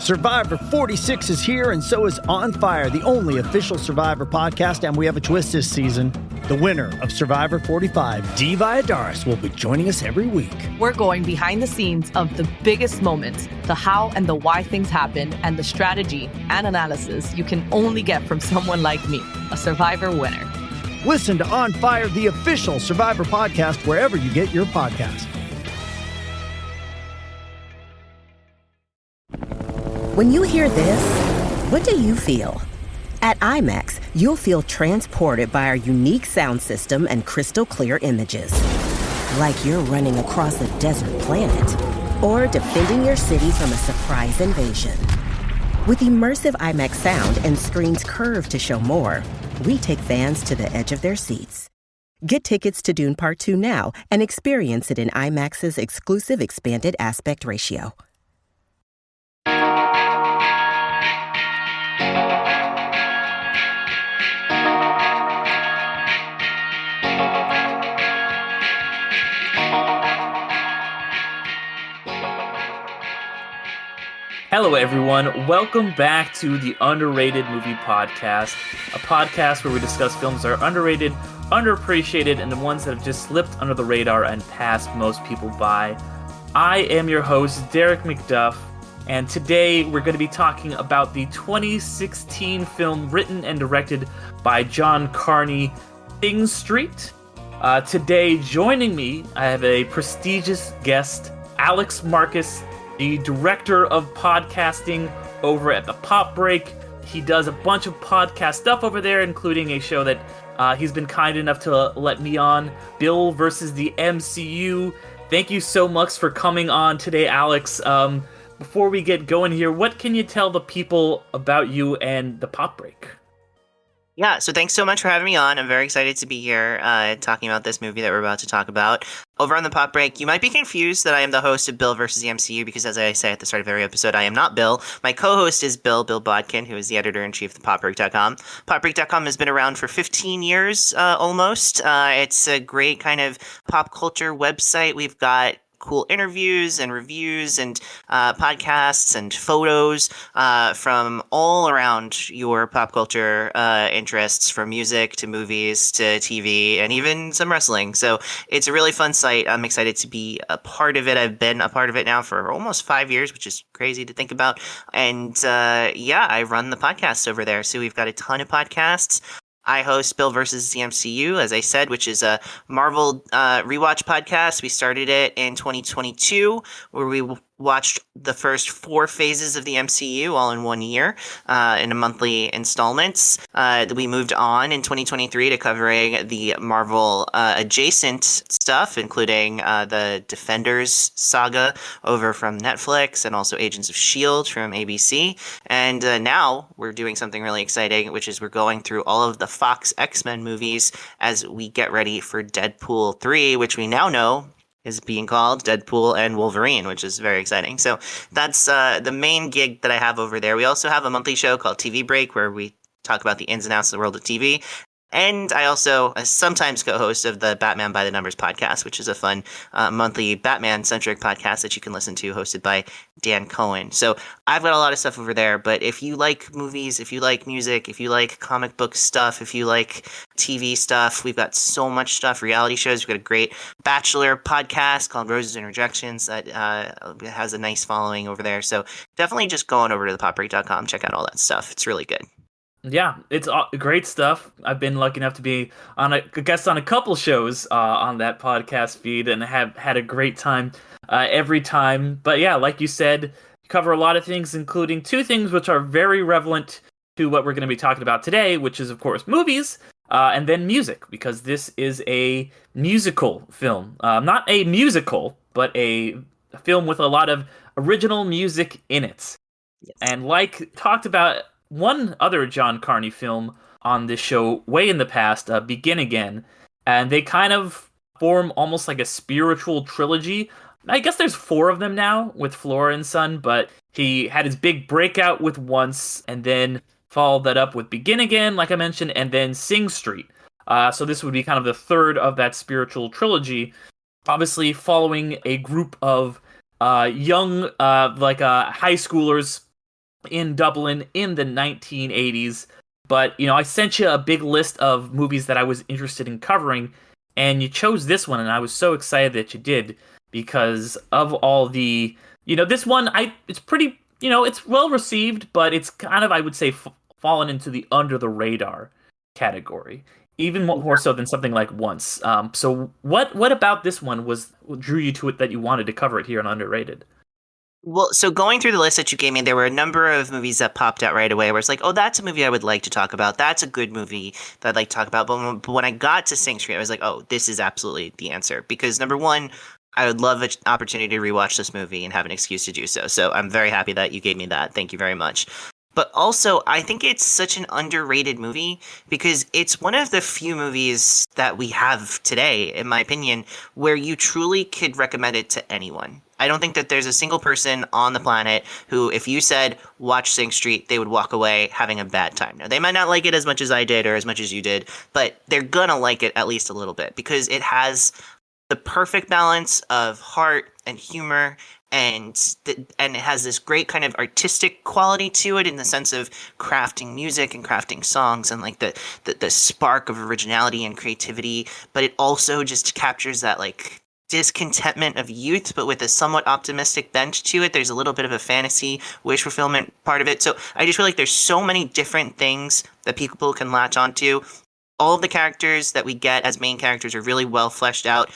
Survivor 46 is here, and so is On Fire, the only official Survivor podcast, and we have a twist this season. The winner of Survivor 45, Dee Valladares, will be joining us every week. We're going behind the scenes of the biggest moments, the how and the why things happen, and the strategy and analysis you can only get from someone like me, a Survivor winner. Listen to On Fire, the official Survivor podcast, wherever you get your podcast. When you hear this, what do you feel? At IMAX, you'll feel transported by our unique sound system and crystal clear images. Like you're running across a desert planet or defending your city from a surprise invasion. With immersive IMAX sound and screens curved to show more, we take fans to the edge of their seats. Get tickets to Dune Part 2 now and experience it in IMAX's exclusive expanded aspect ratio. Hello, everyone. Welcome back to the Underrated Movie Podcast, a podcast where we discuss films that are underrated, underappreciated, and the ones that have just slipped under the radar and passed most people by. I am your host, Derek McDuff, and today we're going to be talking about the 2016 film written and directed by John Carney, Sing Street. Today, joining me, I have a prestigious guest, Alex Marcus, the director of podcasting over at The Pop Break. He does a bunch of podcast stuff over there, including a show that he's been kind enough to let me on, Bill versus the MCU. Thank you so much for coming on today, Alex. Before we get going here, what can you tell the people about you and The Pop Break? Yeah, so thanks so much for having me on. I'm very excited to be here talking about this movie that we're about to talk about. Over on The Pop Break, you might be confused that I am the host of Bill versus the MCU because, as I say at the start of every episode, I am not Bill. My co-host is Bill Bodkin, who is the editor-in-chief of PopBreak.com. PopBreak.com has been around for 15 years almost. It's a great kind of pop culture website. We've got cool interviews and reviews and podcasts and photos from all around your pop culture interests, from music to movies to TV and even some wrestling. So it's a really fun site. I'm excited to be a part of it. I've been a part of it now for almost 5 years, which is crazy to think about. And I run the podcasts over there. So we've got a ton of podcasts. I host Bill versus the MCU, as I said, which is a Marvel rewatch podcast. We started it in 2022, where we watched the first 4 phases of the MCU all in 1 year in a monthly installments. We moved on in 2023 to covering the Marvel adjacent stuff, including the Defenders saga over from Netflix and also Agents of S.H.I.E.L.D. from ABC. And now we're doing something really exciting, which is we're going through all of the Fox X-Men movies as we get ready for Deadpool 3, which we now know is being called Deadpool and Wolverine, which is very exciting. So that's the main gig that I have over there. We also have a monthly show called TV Break, where we talk about the ins and outs of the world of TV. And I also sometimes co-host of the Batman by the Numbers podcast, which is a fun monthly Batman-centric podcast that you can listen to, hosted by Dan Cohen. So I've got a lot of stuff over there, but if you like movies, if you like music, if you like comic book stuff, if you like TV stuff, we've got so much stuff, reality shows. We've got a great Bachelor podcast called Roses and Rejections that has a nice following over there. So definitely just go on over to thepopbreak.com, check out all that stuff. It's really good. Yeah, it's great stuff. I've been lucky enough to be on a guest on a couple shows on that podcast feed and have had a great time every time. But yeah, like you said, you cover a lot of things, including 2 things which are very relevant to what we're going to be talking about today, which is, of course, movies and then music, because this is a musical film. Not a musical, but a film with a lot of original music in it. Yes. And like talked about one other John Carney film on this show way in the past, Begin Again, and they kind of form almost like a spiritual trilogy. I guess there's 4 of them now with Flora and Son, but he had his big breakout with Once, and then followed that up with Begin Again, like I mentioned, and then Sing Street. So this would be kind of the 3rd of that spiritual trilogy, obviously following a group of young high schoolers in Dublin in the 1980s. But, I sent you a big list of movies that I was interested in covering, and you chose this one, and I was so excited that you did because of all the, this one, it's pretty, it's well received, but it's kind of, I would say, fallen into the under the radar category, even more so than something like Once. So what about this one drew you to it that you wanted to cover it here on Underrated? Well, so going through the list that you gave me, there were a number of movies that popped out right away where it's like, oh, that's a movie I would like to talk about. That's a good movie that I'd like to talk about. But when I got to Sing Street, I was like, oh, this is absolutely the answer. Because number one, I would love an opportunity to rewatch this movie and have an excuse to do so. So I'm very happy that you gave me that. Thank you very much. But also, I think it's such an underrated movie because it's one of the few movies that we have today, in my opinion, where you truly could recommend it to anyone. I don't think that there's a single person on the planet who, if you said, watch Sing Street, they would walk away having a bad time. Now, they might not like it as much as I did or as much as you did, but they're gonna like it at least a little bit because it has the perfect balance of heart and humor and it has this great kind of artistic quality to it in the sense of crafting music and crafting songs and like the spark of originality and creativity, but it also just captures that like discontentment of youth, but with a somewhat optimistic bent to it. There's a little bit of a fantasy wish fulfillment part of it. So I just feel like there's so many different things that people can latch onto. All of the characters that we get as main characters are really well fleshed out.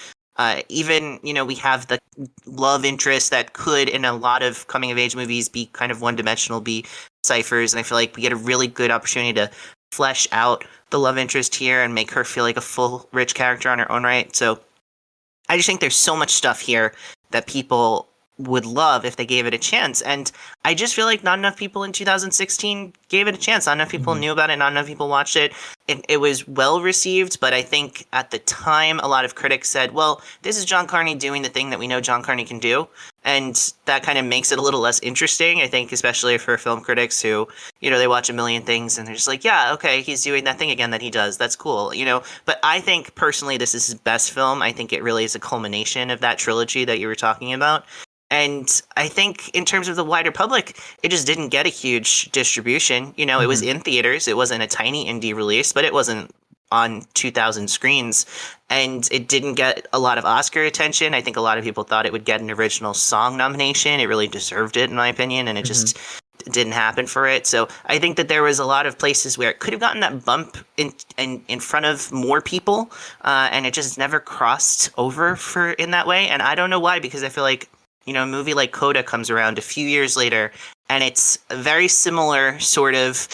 Even, we have the love interest that could, in a lot of coming of age movies, be kind of one dimensional, be ciphers. And I feel like we get a really good opportunity to flesh out the love interest here and make her feel like a full, rich character on her own right. So I just think there's so much stuff here that people would love if they gave it a chance. And I just feel like not enough people in 2016 gave it a chance. Not enough people knew about it. Not enough people watched it. It was well received, but I think at the time, a lot of critics said, well, this is John Carney doing the thing that we know John Carney can do. And that kind of makes it a little less interesting, I think, especially for film critics who, they watch a million things and they're just like, yeah, okay, he's doing that thing again that he does. That's cool, But I think, personally, this is his best film. I think it really is a culmination of that trilogy that you were talking about. And I think in terms of the wider public, it just didn't get a huge distribution. It was in theaters. It wasn't a tiny indie release, but it wasn't on 2,000 screens. And it didn't get a lot of Oscar attention. I think a lot of people thought it would get an original song nomination. It really deserved it, in my opinion, and it just didn't happen for it. So I think that there was a lot of places where it could have gotten that bump in front of more people, and it just never crossed over in that way. And I don't know why, because I feel like a movie like Coda comes around a few years later, and it's a very similar sort of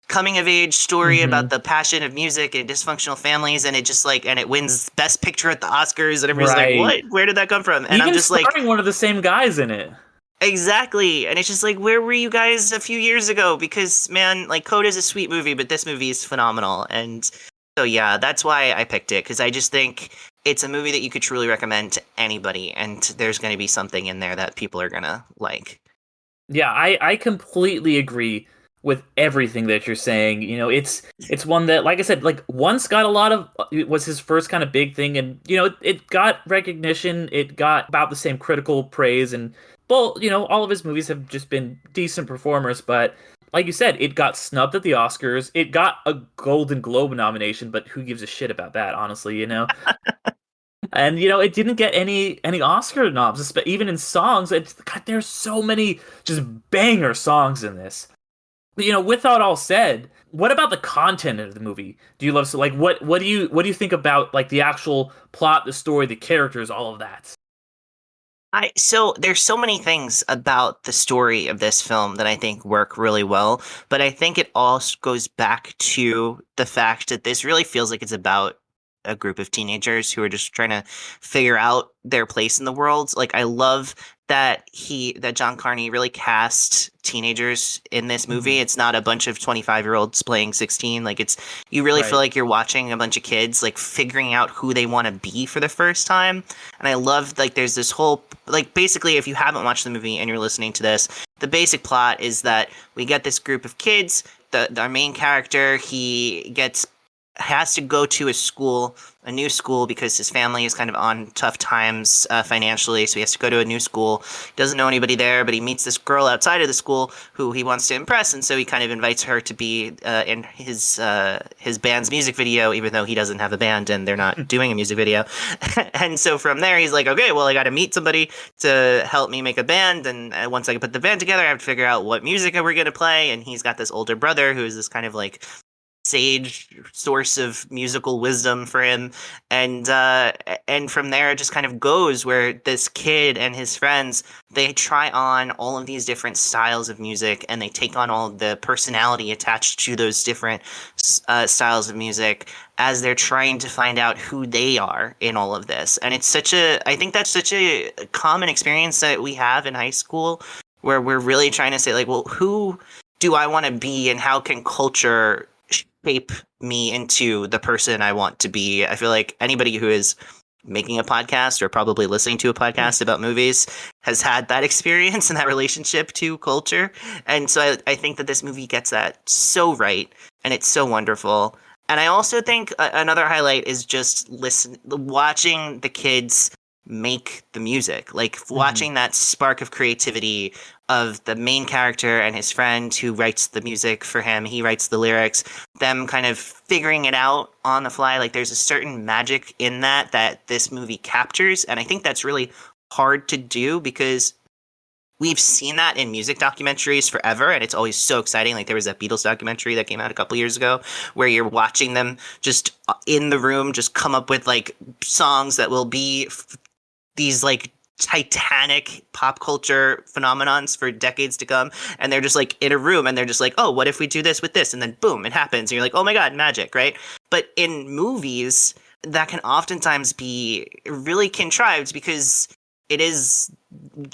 coming-of-age story about the passion of music and dysfunctional families, and it just and it wins Best Picture at the Oscars, and everybody's like, what? Where did that come from? And even I'm just starring one of the same guys in it. Exactly, and it's just like, where were you guys a few years ago? Because, man, Coda's a sweet movie, but this movie is phenomenal, and so yeah, that's why I picked it, because I just think it's a movie that you could truly recommend to anybody, and there's going to be something in there that people are going to like. Yeah, I completely agree with everything that you're saying. It's one that, like I said, Once got a lot of, it was his first kind of big thing, and, it got recognition, it got about the same critical praise, and, well, all of his movies have just been decent performers, but like you said, it got snubbed at the Oscars. It got a Golden Globe nomination, but who gives a shit about that, honestly, And, it didn't get any Oscar noms, even in songs. God, there's so many just banger songs in this. But, with that all said, what about the content of the movie? Do you love, so, what do you think about, the actual plot, the story, the characters, all of that? So there's so many things about the story of this film that I think work really well, but I think it all goes back to the fact that this really feels like it's about a group of teenagers who are just trying to figure out their place in the world. I love that John Carney really cast teenagers in this movie. It's not a bunch of 25-year-olds playing 16. You really feel like you're watching a bunch of kids figuring out who they want to be for the first time. And I love there's this whole basically, if you haven't watched the movie and you're listening to this, the basic plot is that we get this group of kids. Our main character, he gets has to go to a new school, because his family is kind of on tough times financially. So he has to go to a new school. He doesn't know anybody there, but he meets this girl outside of the school who he wants to impress, and so he kind of invites her to be in his band's music video, even though he doesn't have a band and they're not doing a music video. And so from there, he's like, okay, well, I got to meet somebody to help me make a band, and once I put the band together, I have to figure out what music we're going to play. And he's got this older brother who is this kind of like sage source of musical wisdom for him, and from there it just kind of goes where this kid and his friends, they try on all of these different styles of music, and they take on all the personality attached to those different styles of music as they're trying to find out who they are in all of this. And it's I think that's such a common experience that we have in high school, where we're really trying to say, like, well, who do I want to be, and how can culture shape me into the person I want to be? I feel like anybody who is making a podcast or probably listening to a podcast about movies has had that experience and that relationship to culture. And so I think that this movie gets that so right, and it's so wonderful. And I also think another highlight is just watching the kids make the music, like watching that spark of creativity of the main character and his friend who writes the music for him. He writes the lyrics, them kind of figuring it out on the fly. Like there's a certain magic in that this movie captures. And I think that's really hard to do, because we've seen that in music documentaries forever, and it's always so exciting. Like there was that Beatles documentary that came out a couple years ago where you're watching them just in the room just come up with like songs that will be these like titanic pop culture phenomenons for decades to come. And they're just like in a room, and they're just like, oh, what if we do this with this? And then boom, it happens. And you're like, oh my God, magic, right? But in movies, that can oftentimes be really contrived, because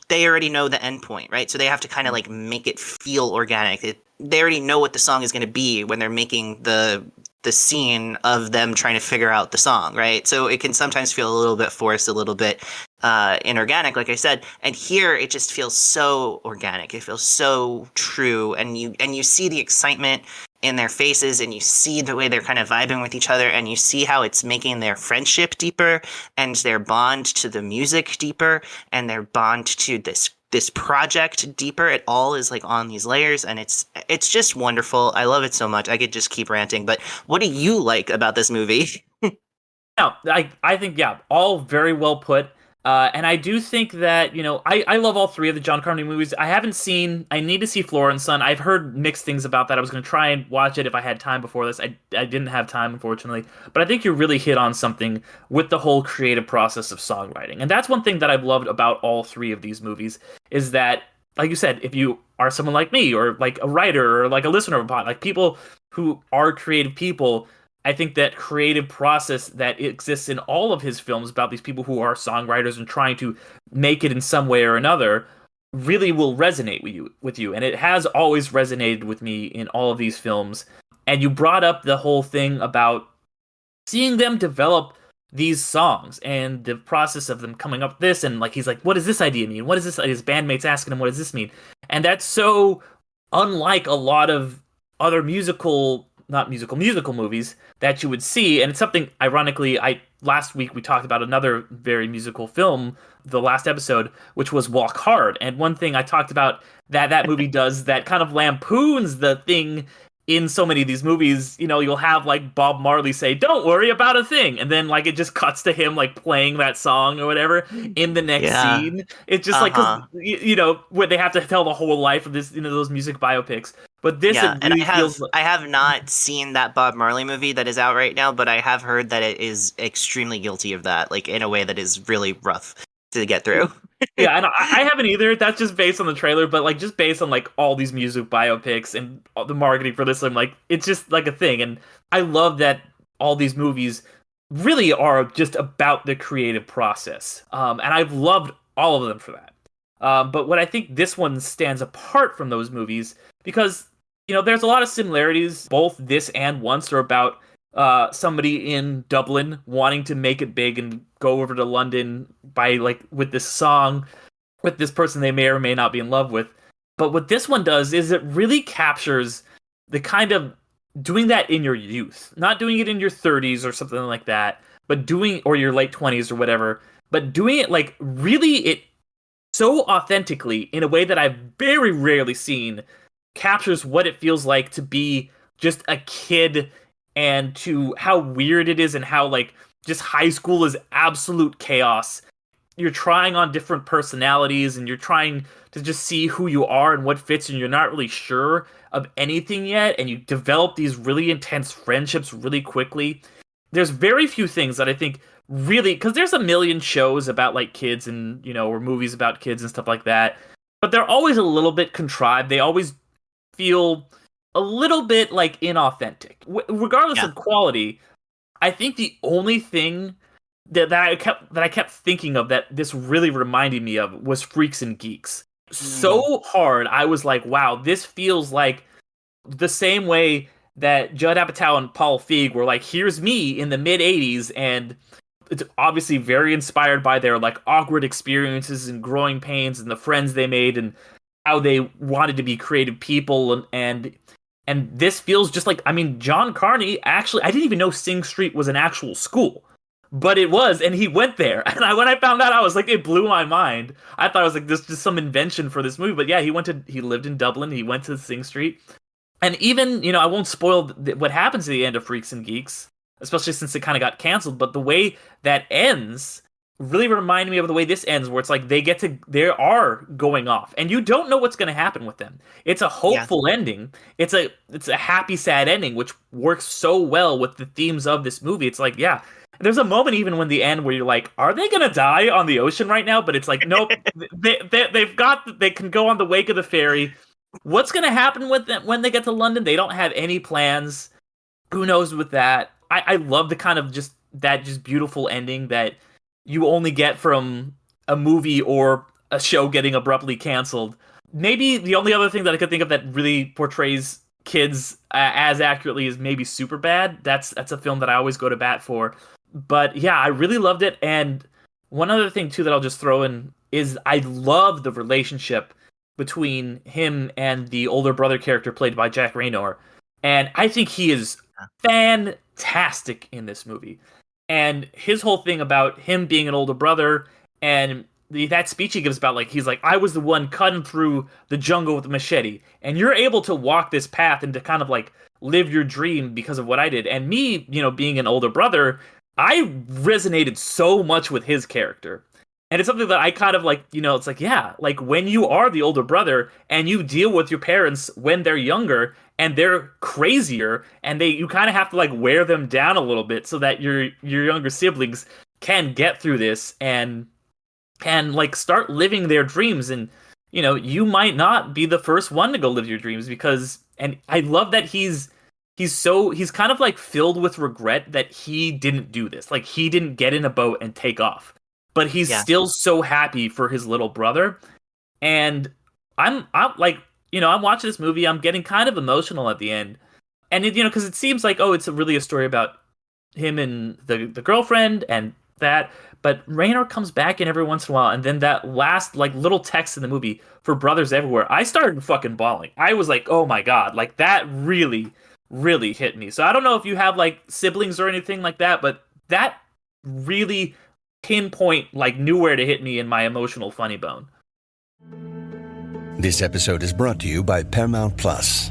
they already know the end point, right? So they have to kind of like make it feel organic. They already know what the song is going to be when they're making the scene of them trying to figure out the song, right? So it can sometimes feel a little bit forced, a little bit inorganic, like I said. And here it just feels so organic. It feels so true, and you see the excitement in their faces, and you see the way they're kind of vibing with each other, and you see how it's making their friendship deeper, and their bond to the music deeper, and their bond to this project deeper. It all is like on these layers, and it's just wonderful. I love it so much. I could just keep ranting, but what do you like about this movie? Yeah, I think, yeah, all very well put. And I do think that, I love all three of the John Carpenter movies. I need to see Flora and Son. I've heard mixed things about that. I was going to try and watch it if I had time before this. I didn't have time, unfortunately. But I think you really hit on something with the whole creative process of songwriting. And that's one thing that I've loved about all three of these movies, is that, like you said, if you are someone like me, or like a writer, or like a listener of a pod, like people who are creative people, I think that creative process that exists in all of his films about these people who are songwriters and trying to make it in some way or another really will resonate with you. And it has always resonated with me in all of these films. And you brought up the whole thing about seeing them develop these songs and the process of them coming up with this. And like, he's like, what does this idea mean? What is this? His bandmates asking him, what does this mean? And that's so unlike a lot of other musical movies that you would see. And it's something, ironically, last week we talked about another very musical film, the last episode, which was Walk Hard. And one thing I talked about that movie does that kind of lampoons the thing in so many of these movies. You'll have like Bob Marley say, don't worry about a thing, and then like it just cuts to him like playing that song or whatever in the next scene. It's just like, 'cause, when they have to tell the whole life of this, those music biopics. But this, yeah, it really I have not seen that Bob Marley movie that is out right now, but I have heard that it is extremely guilty of that, like in a way that is really rough to get through. Yeah, and I haven't either. That's just based on the trailer, but like just based on like all these music biopics and all the marketing for this, I'm like, it's just like a thing. And I love that all these movies really are just about the creative process. And I've loved all of them for that. But what I think this one stands apart from those movies, because there's a lot of similarities. Both this and Once are about somebody in Dublin wanting to make it big and go over to London by with this song with this person they may or may not be in love with. But what this one does is it really captures the kind of doing that in your youth, not doing it in your 30s or something like that, but or your late 20s or whatever, but doing it like really it so authentically in a way that I've very rarely seen, captures what it feels like to be just a kid and to how weird it is and how like just high school is absolute chaos. You're trying on different personalities and you're trying to just see who you are and what fits, and you're not really sure of anything yet, and you develop these really intense friendships really quickly. There's very few things that I think really, because there's a million shows about like kids and, you know, or movies about kids and stuff like that, but they're always a little bit contrived. They always feel a little bit like inauthentic, regardless of quality. I think the only thing that I kept thinking of that this really reminded me of was Freaks and Geeks. So hard, I was like, wow, this feels like the same way that Judd Apatow and Paul Feig were like, here's me in the mid 80s, and it's obviously very inspired by their like awkward experiences and growing pains and the friends they made and how they wanted to be creative people, and this feels just like, I mean, John Carney actually, I didn't even know Sing Street was an actual school, but it was, and he went there. And when I found out, I was like, it blew my mind. I thought it was like this just some invention for this movie, but yeah, he lived in Dublin, he went to Sing Street, and even, you know, I won't spoil what happens at the end of Freaks and Geeks, especially since it kind of got canceled, but the way that ends really reminded me of the way this ends, where it's like they are going off, and you don't know what's going to happen with them. It's a hopeful ending. It's a happy, sad ending, which works so well with the themes of this movie. It's like, yeah, there's a moment even when the end where you're like, are they going to die on the ocean right now? But it's like, nope, they can go on the wake of the ferry. What's going to happen with them when they get to London? They don't have any plans. Who knows with that? I love the kind of just beautiful ending that you only get from a movie or a show getting abruptly canceled. Maybe the only other thing that I could think of that really portrays kids as accurately is maybe Superbad. That's a film that I always go to bat for. But yeah, I really loved it. And one other thing too that I'll just throw in is I love the relationship between him and the older brother character played by Jack Reynor. And I think he is fantastic in this movie. And his whole thing about him being an older brother and that speech he gives about, like, he's like, I was the one cutting through the jungle with a machete, and you're able to walk this path and to kind of like live your dream because of what I did. And me, you know, being an older brother, I resonated so much with his character. And it's something that I kind of like, you know, it's like, yeah, like when you are the older brother and you deal with your parents when they're younger and they're crazier, and you kind of have to like wear them down a little bit so that your younger siblings can get through this and can like start living their dreams. And, you know, you might not be the first one to go live your dreams and I love that he's kind of like filled with regret that he didn't do this. Like, he didn't get in a boat and take off. But he's still so happy for his little brother. And I'm like, you know, I'm watching this movie, I'm getting kind of emotional at the end. And it, you know, because it seems like, oh, it's really a story about him and the girlfriend and that. But Reynor comes back in every once in a while, and then that last like little text in the movie for Brothers Everywhere, I started fucking bawling. I was like, oh my god, like that really, really hit me. So I don't know if you have like siblings or anything like that, but that really pinpoint like knew where to hit me in my emotional funny bone. This episode is brought to you by Paramount Plus.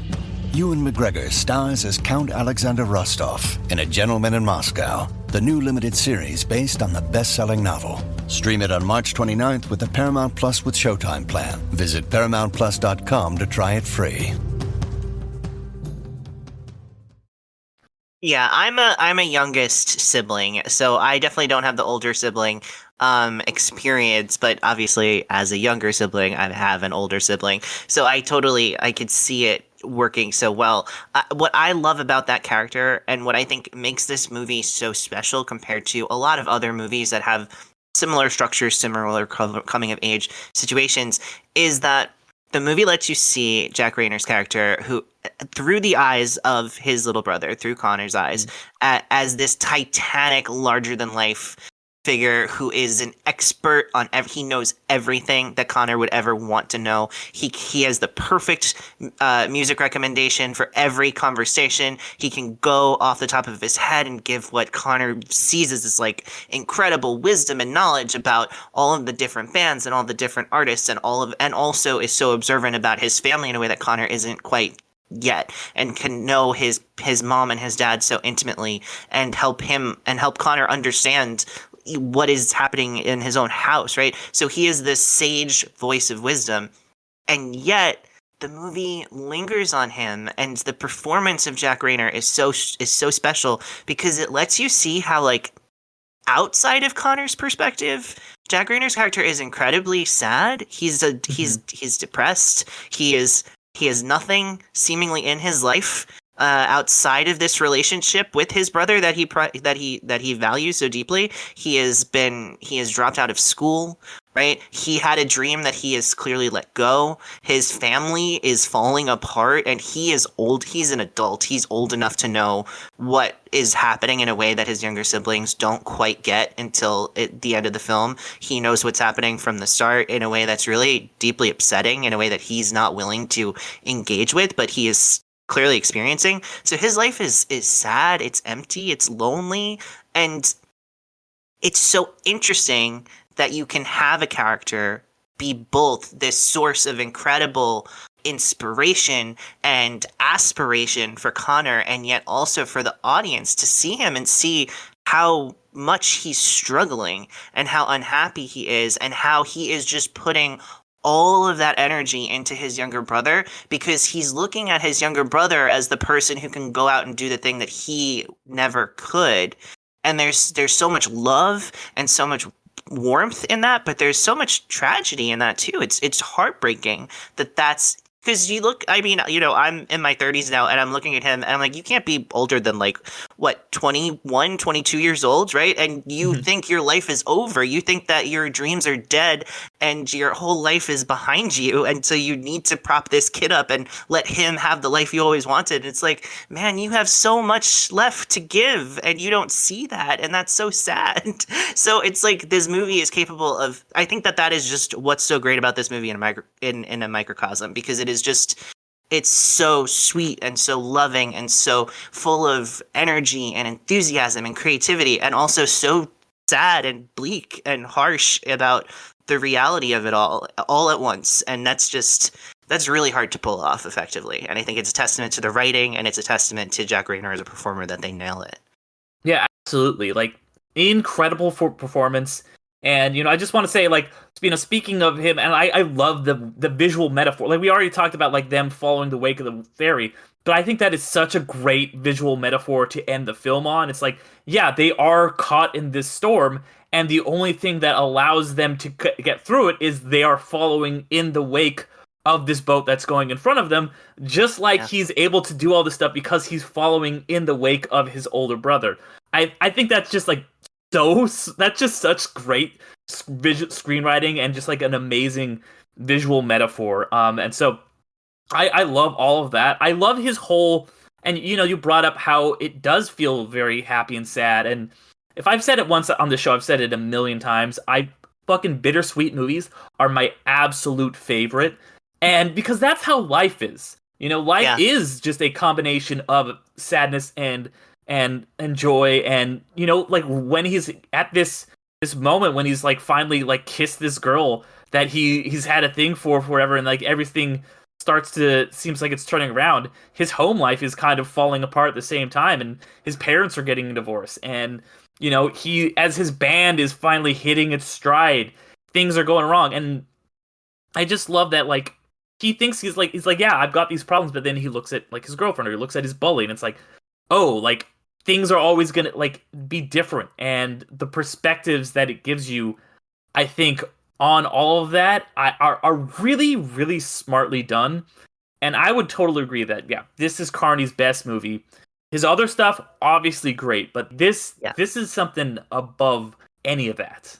Ewan McGregor stars as Count Alexander Rostov in A Gentleman in Moscow, the new limited series based on the best-selling novel. Stream it on March 29th with the Paramount Plus with Showtime plan. Visit ParamountPlus.com to try it free. Yeah, I'm a youngest sibling, so I definitely don't have the older sibling experience, but obviously as a younger sibling, I have an older sibling. So I could see it working so well. What I love about that character and what I think makes this movie so special compared to a lot of other movies that have similar structures, similar coming of age situations, is that the movie lets you see Jack Reynor's character who, through the eyes of his little brother, through Connor's eyes, as this titanic, larger-than-life figure who is an expert on he knows everything that Connor would ever want to know. He has the perfect music recommendation for every conversation. He can go off the top of his head and give what Connor sees as this like incredible wisdom and knowledge about all of the different bands and all the different artists and also is so observant about his family in a way that Connor isn't quite yet, and can know his mom and his dad so intimately and help Connor understand what is happening in his own house, right? So he is this sage voice of wisdom, and yet the movie lingers on him, and the performance of Jack Reynor is so special because it lets you see how, like, outside of Connor's perspective, Jack Reynor's character is incredibly sad. He's depressed. He has nothing seemingly in his life outside of this relationship with his brother that he values so deeply. He has dropped out of school, right? He had a dream that he has clearly let go. His family is falling apart, and he is old. He's an adult. He's old enough to know what is happening in a way that his younger siblings don't quite get until the end of the film. He knows what's happening from the start in a way that's really deeply upsetting, in a way that he's not willing to engage with, but he is clearly experiencing. So his life is sad, it's empty, it's lonely, and it's so interesting that you can have a character be both this source of incredible inspiration and aspiration for Connor, and yet also for the audience to see him and see how much he's struggling and how unhappy he is and how he is just putting all of that energy into his younger brother, because he's looking at his younger brother as the person who can go out and do the thing that he never could. And there's so much love and so much warmth in that, but there's so much tragedy in that too. It's heartbreaking that's because you look, I mean, you know, I'm in my 30s now, and I'm looking at him, and I'm like, you can't be older than, like, what, 21, 22 years old, right? And you think your life is over. You think that your dreams are dead, and your whole life is behind you, and so you need to prop this kid up and let him have the life you always wanted. It's like, man, you have so much left to give, and you don't see that, and that's so sad. So it's like this movie is capable of, I think that is just what's so great about this movie in a microcosm, because it's so sweet and so loving and so full of energy and enthusiasm and creativity, and also so sad and bleak and harsh about the reality of it all at once. And that's really hard to pull off effectively. And I think it's a testament to the writing, and it's a testament to Jack Reynor as a performer that they nail it. Yeah, absolutely. Like, incredible performance. And, you know, I just want to say, like, you know, speaking of him, and I love the visual metaphor. Like, we already talked about, like, them following the wake of the ferry, but I think that is such a great visual metaphor to end the film on. It's like, yeah, they are caught in this storm, and the only thing that allows them to get through it is they are following in the wake of this boat that's going in front of them, just like he's able to do all this stuff because he's following in the wake of his older brother. I think that's just, like, that's just such great screenwriting and just like an amazing visual metaphor. And so I love all of that. I love his whole, and you know, you brought up how it does feel very happy and sad. And if I've said it once on the show, I've said it a million times. Fucking bittersweet movies are my absolute favorite. And because that's how life is. You know, life is just a combination of sadness and joy. And, you know, like when he's at this moment when he's like finally like kissed this girl that he's had a thing for forever, and like everything seems like it's turning around, his home life is kind of falling apart at the same time, and his parents are getting a divorce, and, you know, as his band is finally hitting its stride, things are going wrong. And I just love that, like, he thinks he's like, yeah, I've got these problems, but then he looks at like his girlfriend, or he looks at his bully, and it's like, oh, like, things are always going to, like, be different. And the perspectives that it gives you, I think, on all of that are really, really smartly done. And I would totally agree that, yeah, this is Carney's best movie. His other stuff, obviously great, but this is something above any of that.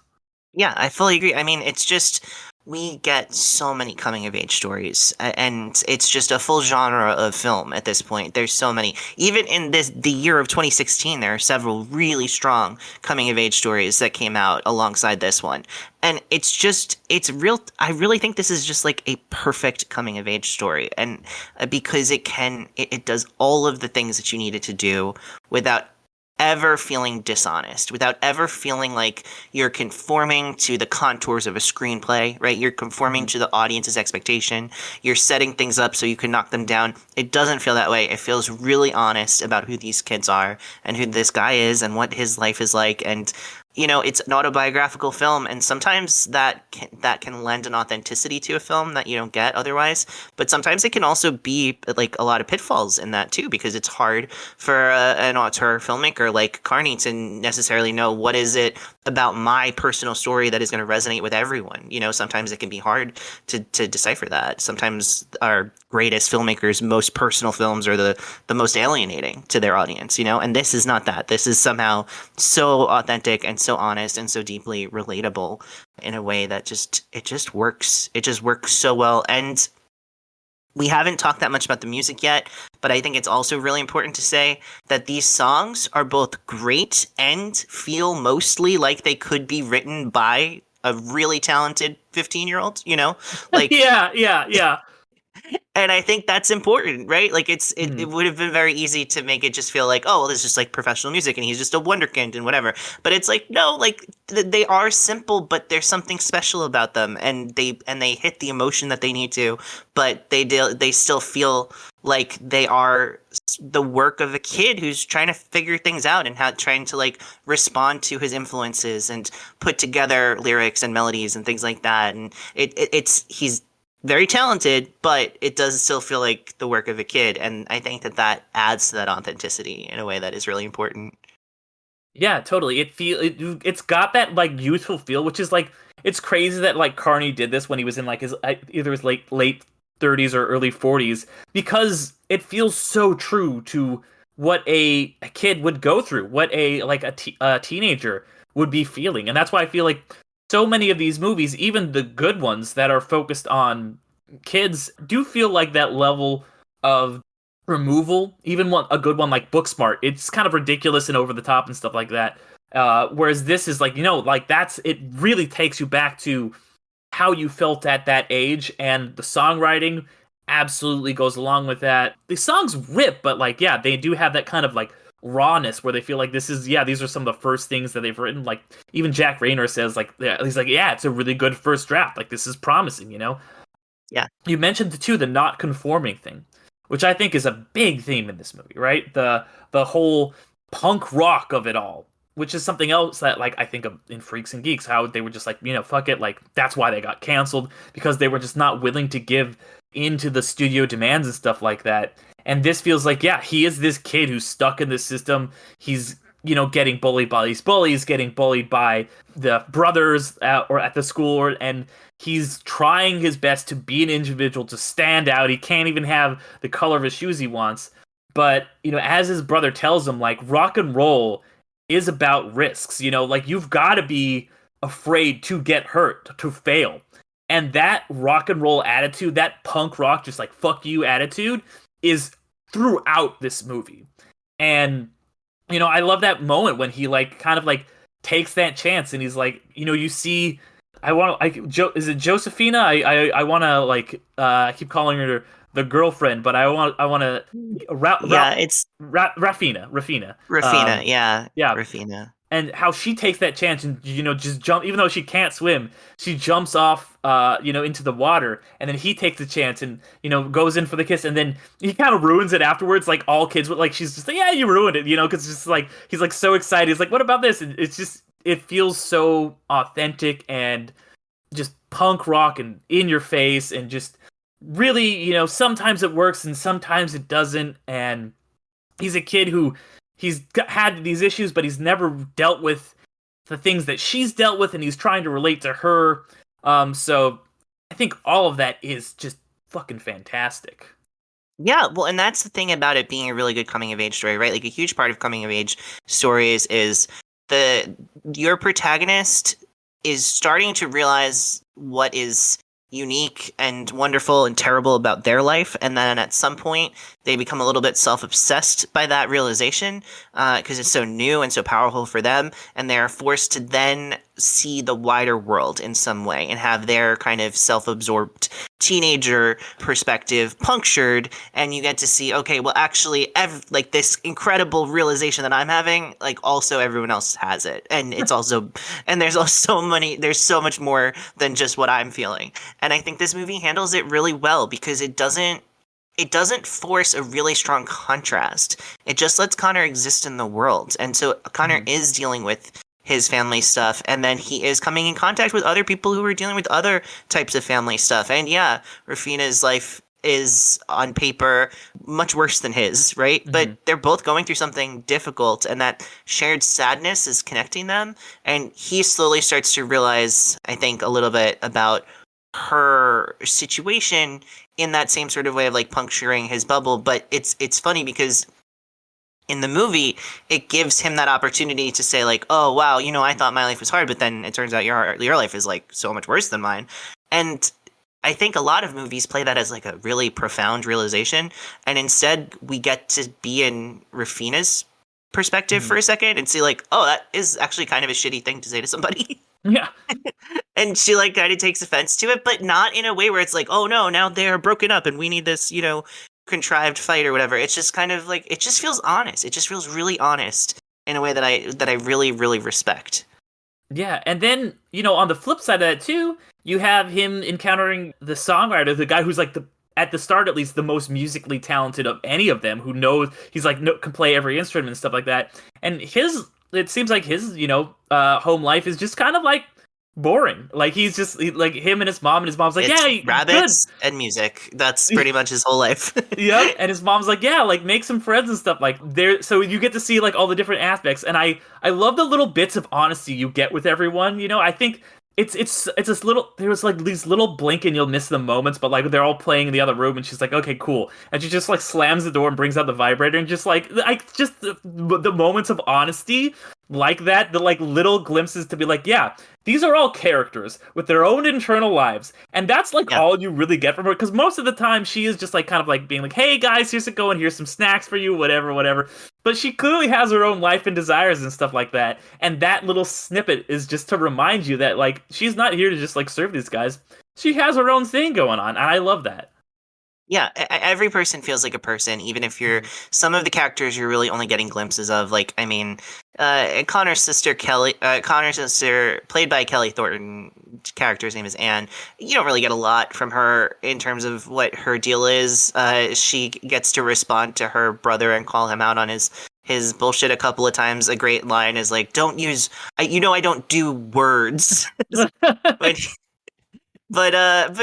Yeah, I fully agree. I mean, it's just we get so many coming of age stories, and it's just a full genre of film at this point. There's so many. Even in the year of 2016, there are several really strong coming of age stories that came out alongside this one. And it's real. I really think this is just like a perfect coming of age story, and because it does all of the things that you need it to do without ever feeling dishonest, without ever feeling like you're conforming to the contours of a screenplay, right? You're conforming to the audience's expectation. You're setting things up so you can knock them down. It doesn't feel that way. It feels really honest about who these kids are and who this guy is and what his life is like. And it's an autobiographical film, and sometimes that can lend an authenticity to a film that you don't get otherwise. But sometimes it can also be like a lot of pitfalls in that too, because it's hard for an auteur filmmaker like Carney to necessarily know what is it about my personal story that is going to resonate with everyone. Sometimes it can be hard to decipher that. Sometimes our greatest filmmakers' most personal films are the most alienating to their audience, and this is not that. This is somehow so authentic and so honest and so deeply relatable in a way that it just works. It just works so well. And we haven't talked that much about the music yet, but I think it's also really important to say that these songs are both great and feel mostly like they could be written by a really talented 15-year-old, like yeah. And I think that's important, right? Like it would have been very easy to make it just feel like, oh, well, this is just like professional music and he's just a wonderkind and whatever. But it's like, no, like they are simple, but there's something special about them, and they hit the emotion that they need to, but they still feel like they are the work of a kid who's trying to figure things out and trying to like respond to his influences and put together lyrics and melodies and things like that. And he's very talented, but it does still feel like the work of a kid, and I think that adds to that authenticity in a way that is really important. Yeah, totally. It's got that like youthful feel, which is like, it's crazy that like Carney did this when he was in like his either his late 30s or early 40s, because it feels so true to what a kid would go through, what a teenager would be feeling. And that's why I feel like so many of these movies, even the good ones that are focused on kids, do feel like that level of removal. Even a good one like Booksmart, it's kind of ridiculous and over the top and stuff like that. Whereas this is like, it really takes you back to how you felt at that age, and the songwriting absolutely goes along with that. The songs rip, but like, yeah, they do have that kind of like rawness where they feel like these are some of the first things that they've written. Like even Jack Reynor says like, he's like, yeah, it's a really good first draft. Like this is promising, Yeah. You mentioned the not conforming thing, which I think is a big theme in this movie, right? The whole punk rock of it all, which is something else that like I think of in Freaks and Geeks, how they were just like, fuck it, like that's why they got canceled, because they were just not willing to give into the studio demands and stuff like that. And this feels like, yeah, he is this kid who's stuck in this system. He's, getting bullied by these bullies, getting bullied by the brothers or at the school, and he's trying his best to be an individual, to stand out. He can't even have the color of his shoes he wants. But, as his brother tells him, like, rock and roll is about risks. Like, you've got to be afraid to get hurt, to fail. And that rock and roll attitude, that punk rock, just like, fuck you attitude, is throughout this movie. And I love that moment when he like kind of like takes that chance, and he's like, you see, is it Josephina? I want to like I keep calling her the girlfriend, but I want to it's Rafina. Yeah, Rafina. And how she takes that chance and, just jump, even though she can't swim, she jumps off, into the water. And then he takes the chance and, goes in for the kiss. And then he kind of ruins it afterwards. Like all kids, like she's just like, yeah, you ruined it, because it's just like, he's like so excited. He's like, what about this? And it's just, it feels so authentic and just punk rock and in your face, and just really, sometimes it works and sometimes it doesn't. And he's a kid who, had these issues, but he's never dealt with the things that she's dealt with, and he's trying to relate to her. So I think all of that is just fucking fantastic. Yeah, well, and that's the thing about it being a really good coming of age story, right? Like a huge part of coming of age stories is your protagonist is starting to realize what is unique and wonderful and terrible about their life, and then at some point they become a little bit self-obsessed by that realization because it's so new and so powerful for them, and they're forced to then see the wider world in some way and have their kind of self-absorbed teenager perspective punctured, and you get to see, okay, well, actually, like this incredible realization that I'm having, like also everyone else has it, and it's also, and there's so much more than just what I'm feeling, and I think this movie handles it really well because it doesn't force a really strong contrast. It just lets Connor exist in the world, and so Connor is dealing with his family stuff, and then he is coming in contact with other people who are dealing with other types of family stuff. And yeah, Rufina's life is on paper much worse than his, right? But they're both going through something difficult, and that shared sadness is connecting them. And he slowly starts to realize, I think, a little bit about her situation in that same sort of way of like puncturing his bubble. But it's funny because in the movie, it gives him that opportunity to say like, oh, wow, you know, I thought my life was hard, but then it turns out your life is like so much worse than mine. And I think a lot of movies play that as like a really profound realization. And instead we get to be in Rufina's perspective for a second and see like, oh, that is actually kind of a shitty thing to say to somebody. Yeah. And she like kind of takes offense to it, but not in a way where it's like, oh no, now they're broken up and we need this, you know, contrived fight or whatever. It's just kind of like, it just feels honest. It just feels really honest in a way that I really, really respect. Yeah, and then, you know, on the flip side of that too, you have him encountering the songwriter, the guy who's like at the start at least the most musically talented of any of them, who knows he's like can play every instrument and stuff like that. And it seems like his, you know, home life is just kind of like boring. Like he's just like him and his mom's like, it's yeah, rabbits good. and music. That's pretty much his whole life. Yep. And his mom's like, yeah, like make some friends and stuff like there. So you get to see like all the different aspects, and I love the little bits of honesty you get with everyone. You know, I think it's this little, there's like these little blink and you'll miss the moments, but like they're all playing in the other room and she's like, okay, cool, and she just like slams the door and brings out the vibrator, and just like just the moments of honesty like that, the like little glimpses to be like, yeah, these are all characters with their own internal lives, and that's like all you really get from her, because most of the time she is just like kind of like being like, hey guys, here's a go, and here's some snacks for you, whatever, but she clearly has her own life and desires and stuff like that, and that little snippet is just to remind you that like she's not here to just like serve these guys, she has her own thing going on, and I love that. Yeah, every person feels like a person, even if you're some of the characters you're really only getting glimpses of. Like, I mean, Connor's sister, played by Kelly Thornton, character's name is Anne. You don't really get a lot from her in terms of what her deal is. She gets to respond to her brother and call him out on his bullshit a couple of times. A great line is like, don't use, I don't do words. But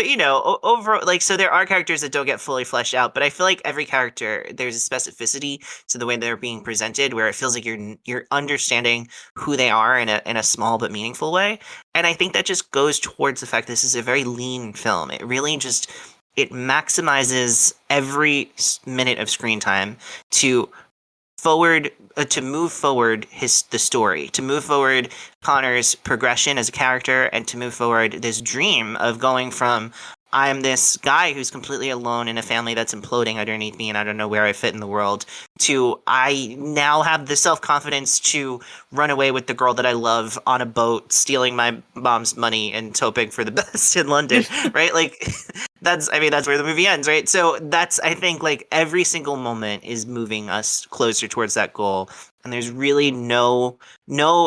you know, overall, like, so there are characters that don't get fully fleshed out, but I feel like every character, there's a specificity to the way they're being presented, where it feels like you're understanding who they are in a small but meaningful way. And I think that just goes towards the fact this is a very lean film. It really just, it maximizes every minute of screen time to move forward the story, to move forward Connor's progression as a character, and to move forward this dream of going from, I'm this guy who's completely alone in a family that's imploding underneath me and I don't know where I fit in the world, to I now have the self-confidence to run away with the girl that I love on a boat, stealing my mom's money and hoping for the best in London, right? Like, that's where the movie ends, right? So that's, I think, like, every single moment is moving us closer towards that goal. And there's really no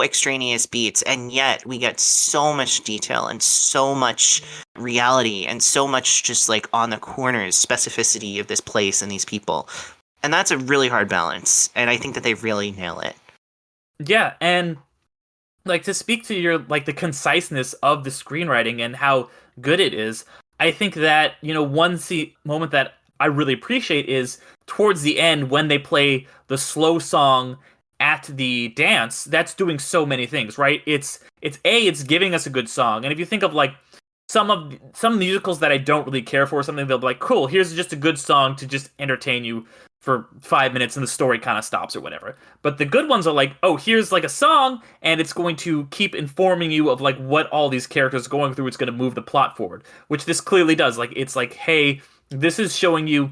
extraneous beats, and yet we get so much detail and so much reality and so much just like on the corners specificity of this place and these people. And that's a really hard balance, and I think that they really nail it. Yeah, and like to speak to your like the conciseness of the screenwriting and how good it is, I think that, you know, one moment that I really appreciate is towards the end when they play the slow song at the dance. That's doing so many things, right? It's giving us a good song. And if you think of like some musicals that I don't really care for, something they'll be like, cool, here's just a good song to just entertain you for 5 minutes and the story kind of stops or whatever. But the good ones are like, oh, here's like a song, and it's going to keep informing you of like what all these characters are going through. It's going to move the plot forward, which this clearly does. Like, it's like, hey, this is showing you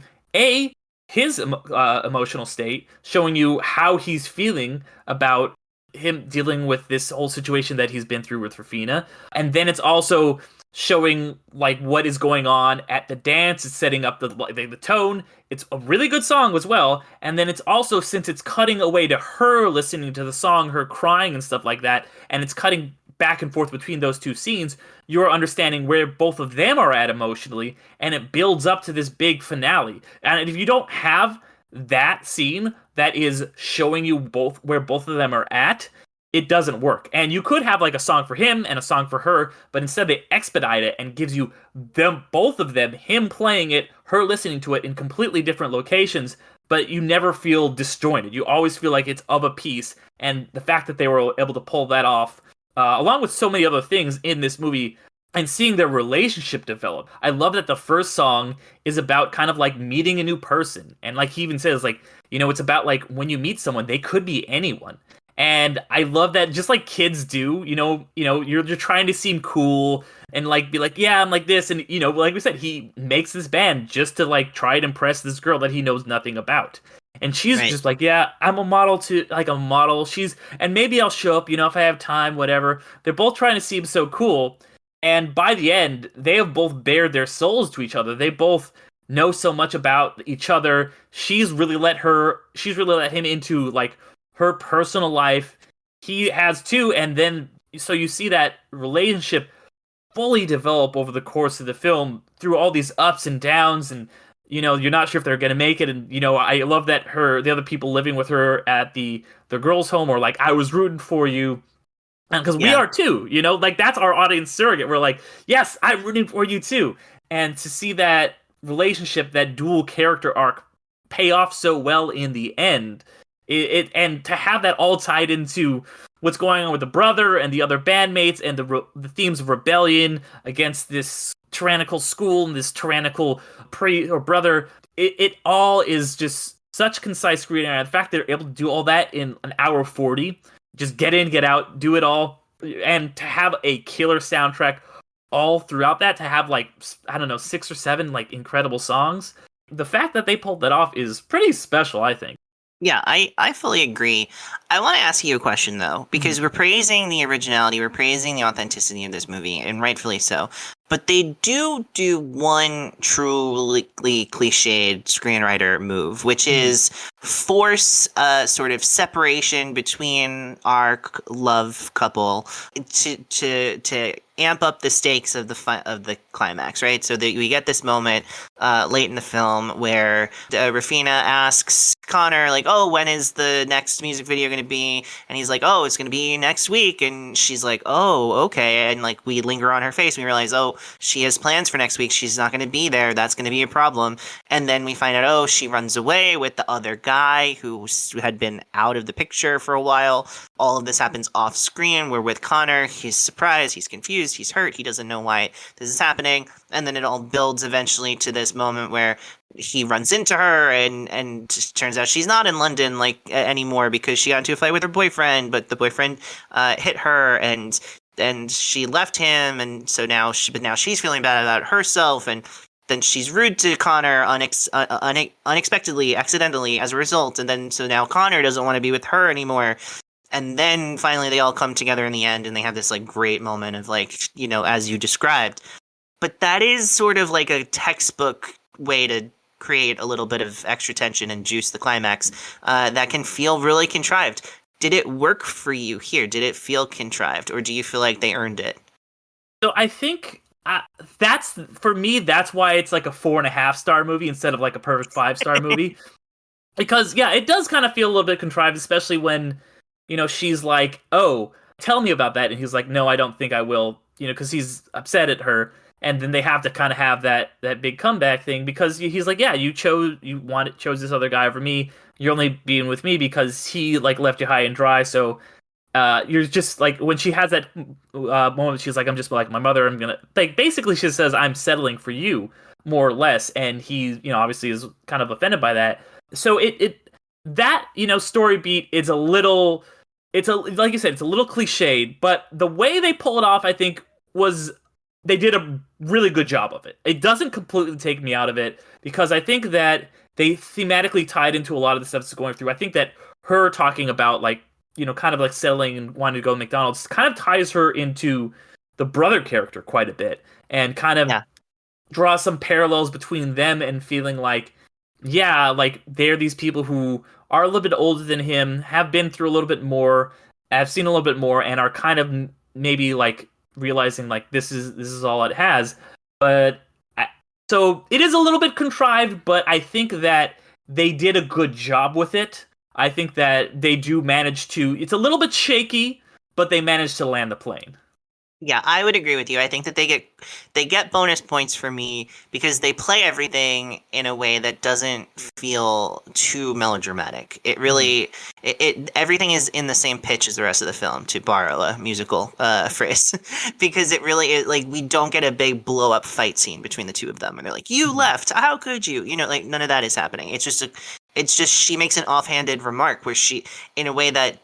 his emotional state, showing you how he's feeling about him dealing with this whole situation that he's been through with Rafina, and then it's also showing like what is going on at the dance. It's setting up the tone. It's a really good song as well, and then it's also, since it's cutting away to her listening to the song, her crying and stuff like that, and it's cutting back and forth between those two scenes, you're understanding where both of them are at emotionally, and it builds up to this big finale. And if you don't have that scene that is showing you both where both of them are at, it doesn't work. And you could have like a song for him and a song for her, but instead they expedite it and gives you them, both of them, him playing it, her listening to it in completely different locations, but you never feel disjointed. You always feel like it's of a piece. And the fact that they were able to pull that off, along with so many other things in this movie, and seeing their relationship develop. I love that the first song is about kind of like meeting a new person. And like he even says, like, you know, it's about like when you meet someone, they could be anyone. And I love that, just like kids do, you're trying to seem cool and like be like, yeah, I'm like this. And, like we said, he makes this band just to like try to impress this girl that he knows nothing about. And she's right. Just like, yeah, I'm a model too, like a model. And maybe I'll show up, if I have time, whatever. They're both trying to seem so cool. And by the end, they have both bared their souls to each other. They both know so much about each other. She's really let him into like her personal life. He has too. And then, so you see that relationship fully develop over the course of the film through all these ups and downs. And, you're not sure if they're going to make it. And, I love that the other people living with her at the girls' home are like, I was rooting for you. Because we are too, like that's our audience surrogate. We're like, yes, I'm rooting for you too. And to see that relationship, that dual character arc pay off so well in the end, and to have that all tied into what's going on with the brother and the other bandmates and the themes of rebellion against this tyrannical school and this tyrannical brother, it all is just such concise screenwriting. The fact they're able to do all that in an hour 40. Just get in, get out, do it all. And to have a killer soundtrack all throughout that, to have like, I don't know, 6 or 7 like incredible songs. The fact that they pulled that off is pretty special, I think. Yeah, I fully agree. I want to ask you a question, though, because we're praising the originality, we're praising the authenticity of this movie, and rightfully so. But they do one truly cliched screenwriter move, which is force a sort of separation between our love couple to amp up the stakes of the climax, right? So that we get this moment late in the film where Rafina asks Connor, like, oh, when is the next music video going to be? And he's like, oh, it's going to be next week. And she's like, oh, okay. And like we linger on her face. We realize, oh, she has plans for next week. She's not going to be there. That's going to be a problem. And then we find out, oh, she runs away with the other guy who had been out of the picture for a while. All of this happens off screen. We're with Connor. He's surprised. He's confused. He's hurt. He doesn't know why this is happening. And then it all builds eventually to this moment where he runs into her and turns out she's not in London anymore because she got into a fight with her boyfriend, but the boyfriend hit her and she left him, and so now she's feeling bad about herself, and then she's rude to Connor unexpectedly, accidentally as a result, and then so now Connor doesn't want to be with her anymore. And then finally they all come together in the end and they have this like great moment of like, as you described. But that is sort of like a textbook way to create a little bit of extra tension and juice the climax that can feel really contrived. Did it work for you here? Did it feel contrived, or do you feel like they earned it? So I think that's why it's like a 4.5-star movie instead of like a perfect 5-star movie. Because it does kind of feel a little bit contrived, especially when, she's like, oh, tell me about that. And he's like, no, I don't think I will, because he's upset at her. And then they have to kind of have that big comeback thing because he's like, yeah, you chose this other guy over me. You're only being with me because he like left you high and dry. So you're just like, when she has that moment, she's like, I'm just like my mother. I'm gonna like basically she says, I'm settling for you. more or less, and he, obviously is kind of offended by that. So that, story beat is a little, like you said, it's a little cliched, but the way they pull it off, I think, was they did a really good job of it. It doesn't completely take me out of it, because I think that they thematically tied into a lot of the stuff that's going through. I think that her talking about, like, kind of like settling and wanting to go to McDonald's kind of ties her into the brother character quite a bit, and kind of draw some parallels between them, and feeling like, like they're these people who are a little bit older than him, have been through a little bit more, have seen a little bit more, and are kind of maybe like realizing like this is all it has. But so it is a little bit contrived, but I think that they did a good job with it. I think that they do manage to, it's a little bit shaky, but they managed to land the plane. Yeah, I would agree with you. I think that they get bonus points for me because they play everything in a way that doesn't feel too melodramatic. It really, everything is in the same pitch as the rest of the film, to borrow a musical phrase, because it really is like, we don't get a big blow up fight scene between the two of them, and they're like, "You left, how could you?" Like, none of that is happening. It's just she makes an offhanded remark where she, in a way that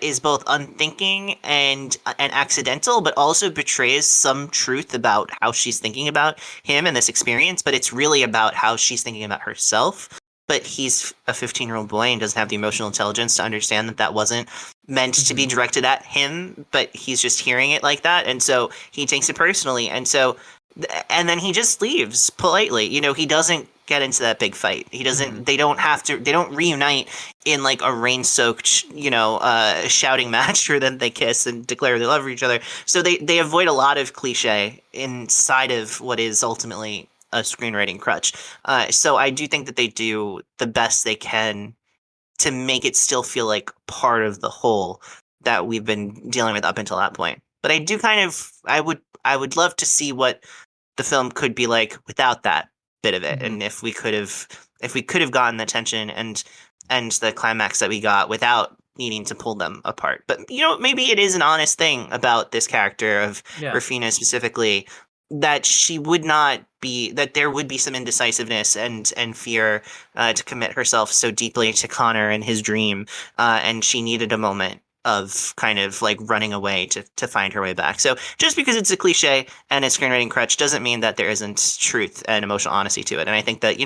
is both unthinking and accidental, but also betrays some truth about how she's thinking about him and this experience. But it's really about how she's thinking about herself. But he's a 15-year-old boy and doesn't have the emotional intelligence to understand that wasn't meant to be directed at him, but he's just hearing it like that. And so he takes it personally. And then he just leaves politely. He doesn't get into that big fight. He doesn't, they don't reunite in like a rain-soaked, shouting match where then they kiss and declare they love each other. So they avoid a lot of cliche inside of what is ultimately a screenwriting crutch. So I do think that they do the best they can to make it still feel like part of the whole that we've been dealing with up until that point. But I do I would love to see what the film could be like without that bit of it, and if we could have gotten the tension and the climax that we got without needing to pull them apart. But maybe it is an honest thing about this character of Rufina specifically, that she would not be, that there would be some indecisiveness and fear to commit herself so deeply to Connor and his dream, and she needed a moment of kind of like running away to find her way back. So just because it's a cliche and a screenwriting crutch doesn't mean that there isn't truth and emotional honesty to it. And I think that,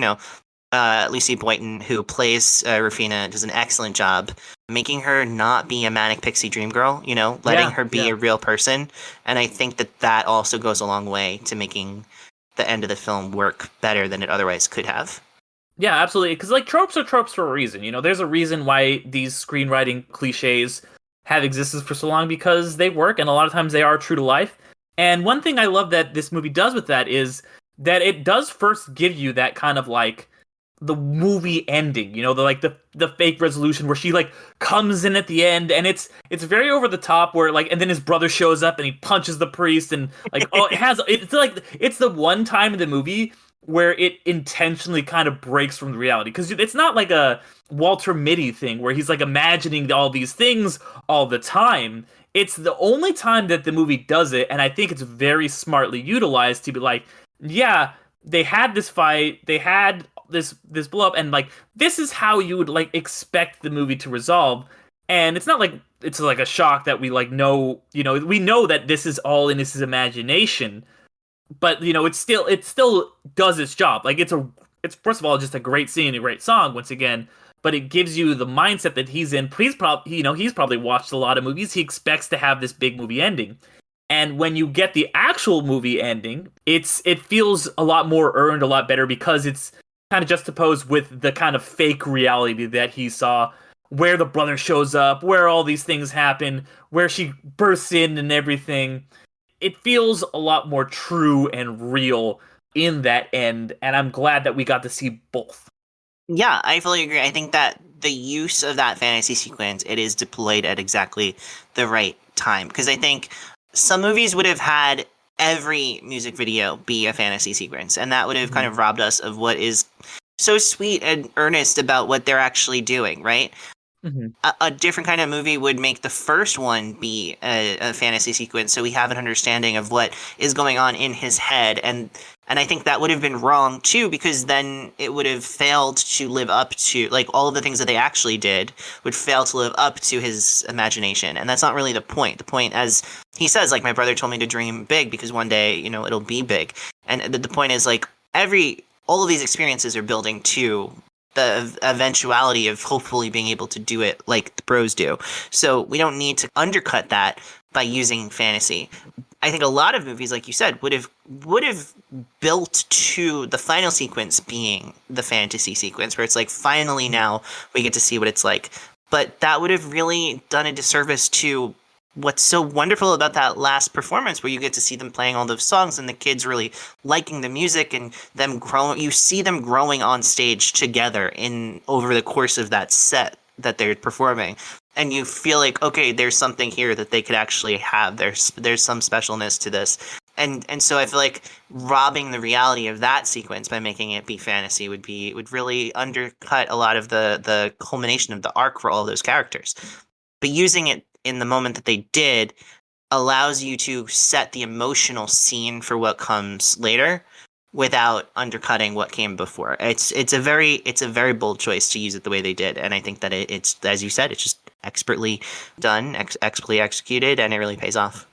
Lucy Boynton, who plays Rufina, does an excellent job making her not be a manic pixie dream girl, letting her be a real person. And I think that also goes a long way to making the end of the film work better than it otherwise could have. Yeah, absolutely. Because like tropes are tropes for a reason. There's a reason why these screenwriting cliches have existed for so long, because they work, and a lot of times they are true to life. And one thing I love that this movie does with that is that it does first give you that kind of like the movie ending, the fake resolution where she like comes in at the end, and it's very over the top, where like, and then his brother shows up and he punches the priest, and like, it's the one time in the movie where it intentionally kind of breaks from the reality, because it's not like a Walter Mitty thing where he's like imagining all these things all the time. It's the only time that the movie does it, and I think it's very smartly utilized to be like, yeah, they had this fight, they had this blow up, and like, this is how you would like expect the movie to resolve. And it's not like it's like a shock that we like know, we know that this is all in his imagination, but it still does its job. Like, it's first of all just a great scene, a great song once again, but it gives you the mindset that he's in. He's probably watched a lot of movies. He expects to have this big movie ending. And when you get the actual movie ending, it feels a lot more earned, a lot better, because it's kind of juxtaposed with the kind of fake reality that he saw, where the brother shows up, where all these things happen, where she bursts in and everything. It feels a lot more true and real in that end, and I'm glad that we got to see both. Yeah, I fully agree. I think that the use of that fantasy sequence, it is deployed at exactly the right time, because I think some movies would have had every music video be a fantasy sequence, and that would have kind of robbed us of what is so sweet and earnest about what they're actually doing, right? A different kind of movie would make the first one be a fantasy sequence, so we have an understanding of what is going on in his head, and I think that would have been wrong too, because then it would have failed to live up to, like, all of the things that they actually did would fail to live up to his imagination, and that's not really the point. The point, as he says, like, my brother told me to dream big because one day, you know, it'll be big, and the point is, like, all of these experiences are building to the eventuality of hopefully being able to do it like the pros do. So we don't need to undercut that by using fantasy. I think a lot of movies, like you said, would have built to the final sequence being the fantasy sequence, where it's like, finally now we get to see what it's like. But that would have really done a disservice to what's so wonderful about that last performance, where you get to see them playing all those songs and the kids really liking the music and them growing. You see them growing on stage together over the course of that set that they're performing, and you feel like, okay, there's something here that they could actually have. There's some specialness to this, and so I feel like robbing the reality of that sequence by making it be fantasy would really undercut a lot of the culmination of the arc for all of those characters. But using it in the moment that they did allows you to set the emotional scene for what comes later without undercutting what came before. It's a very bold choice to use it the way they did, and I think that it's, as you said, it's just expertly done, expertly executed, and it really pays off.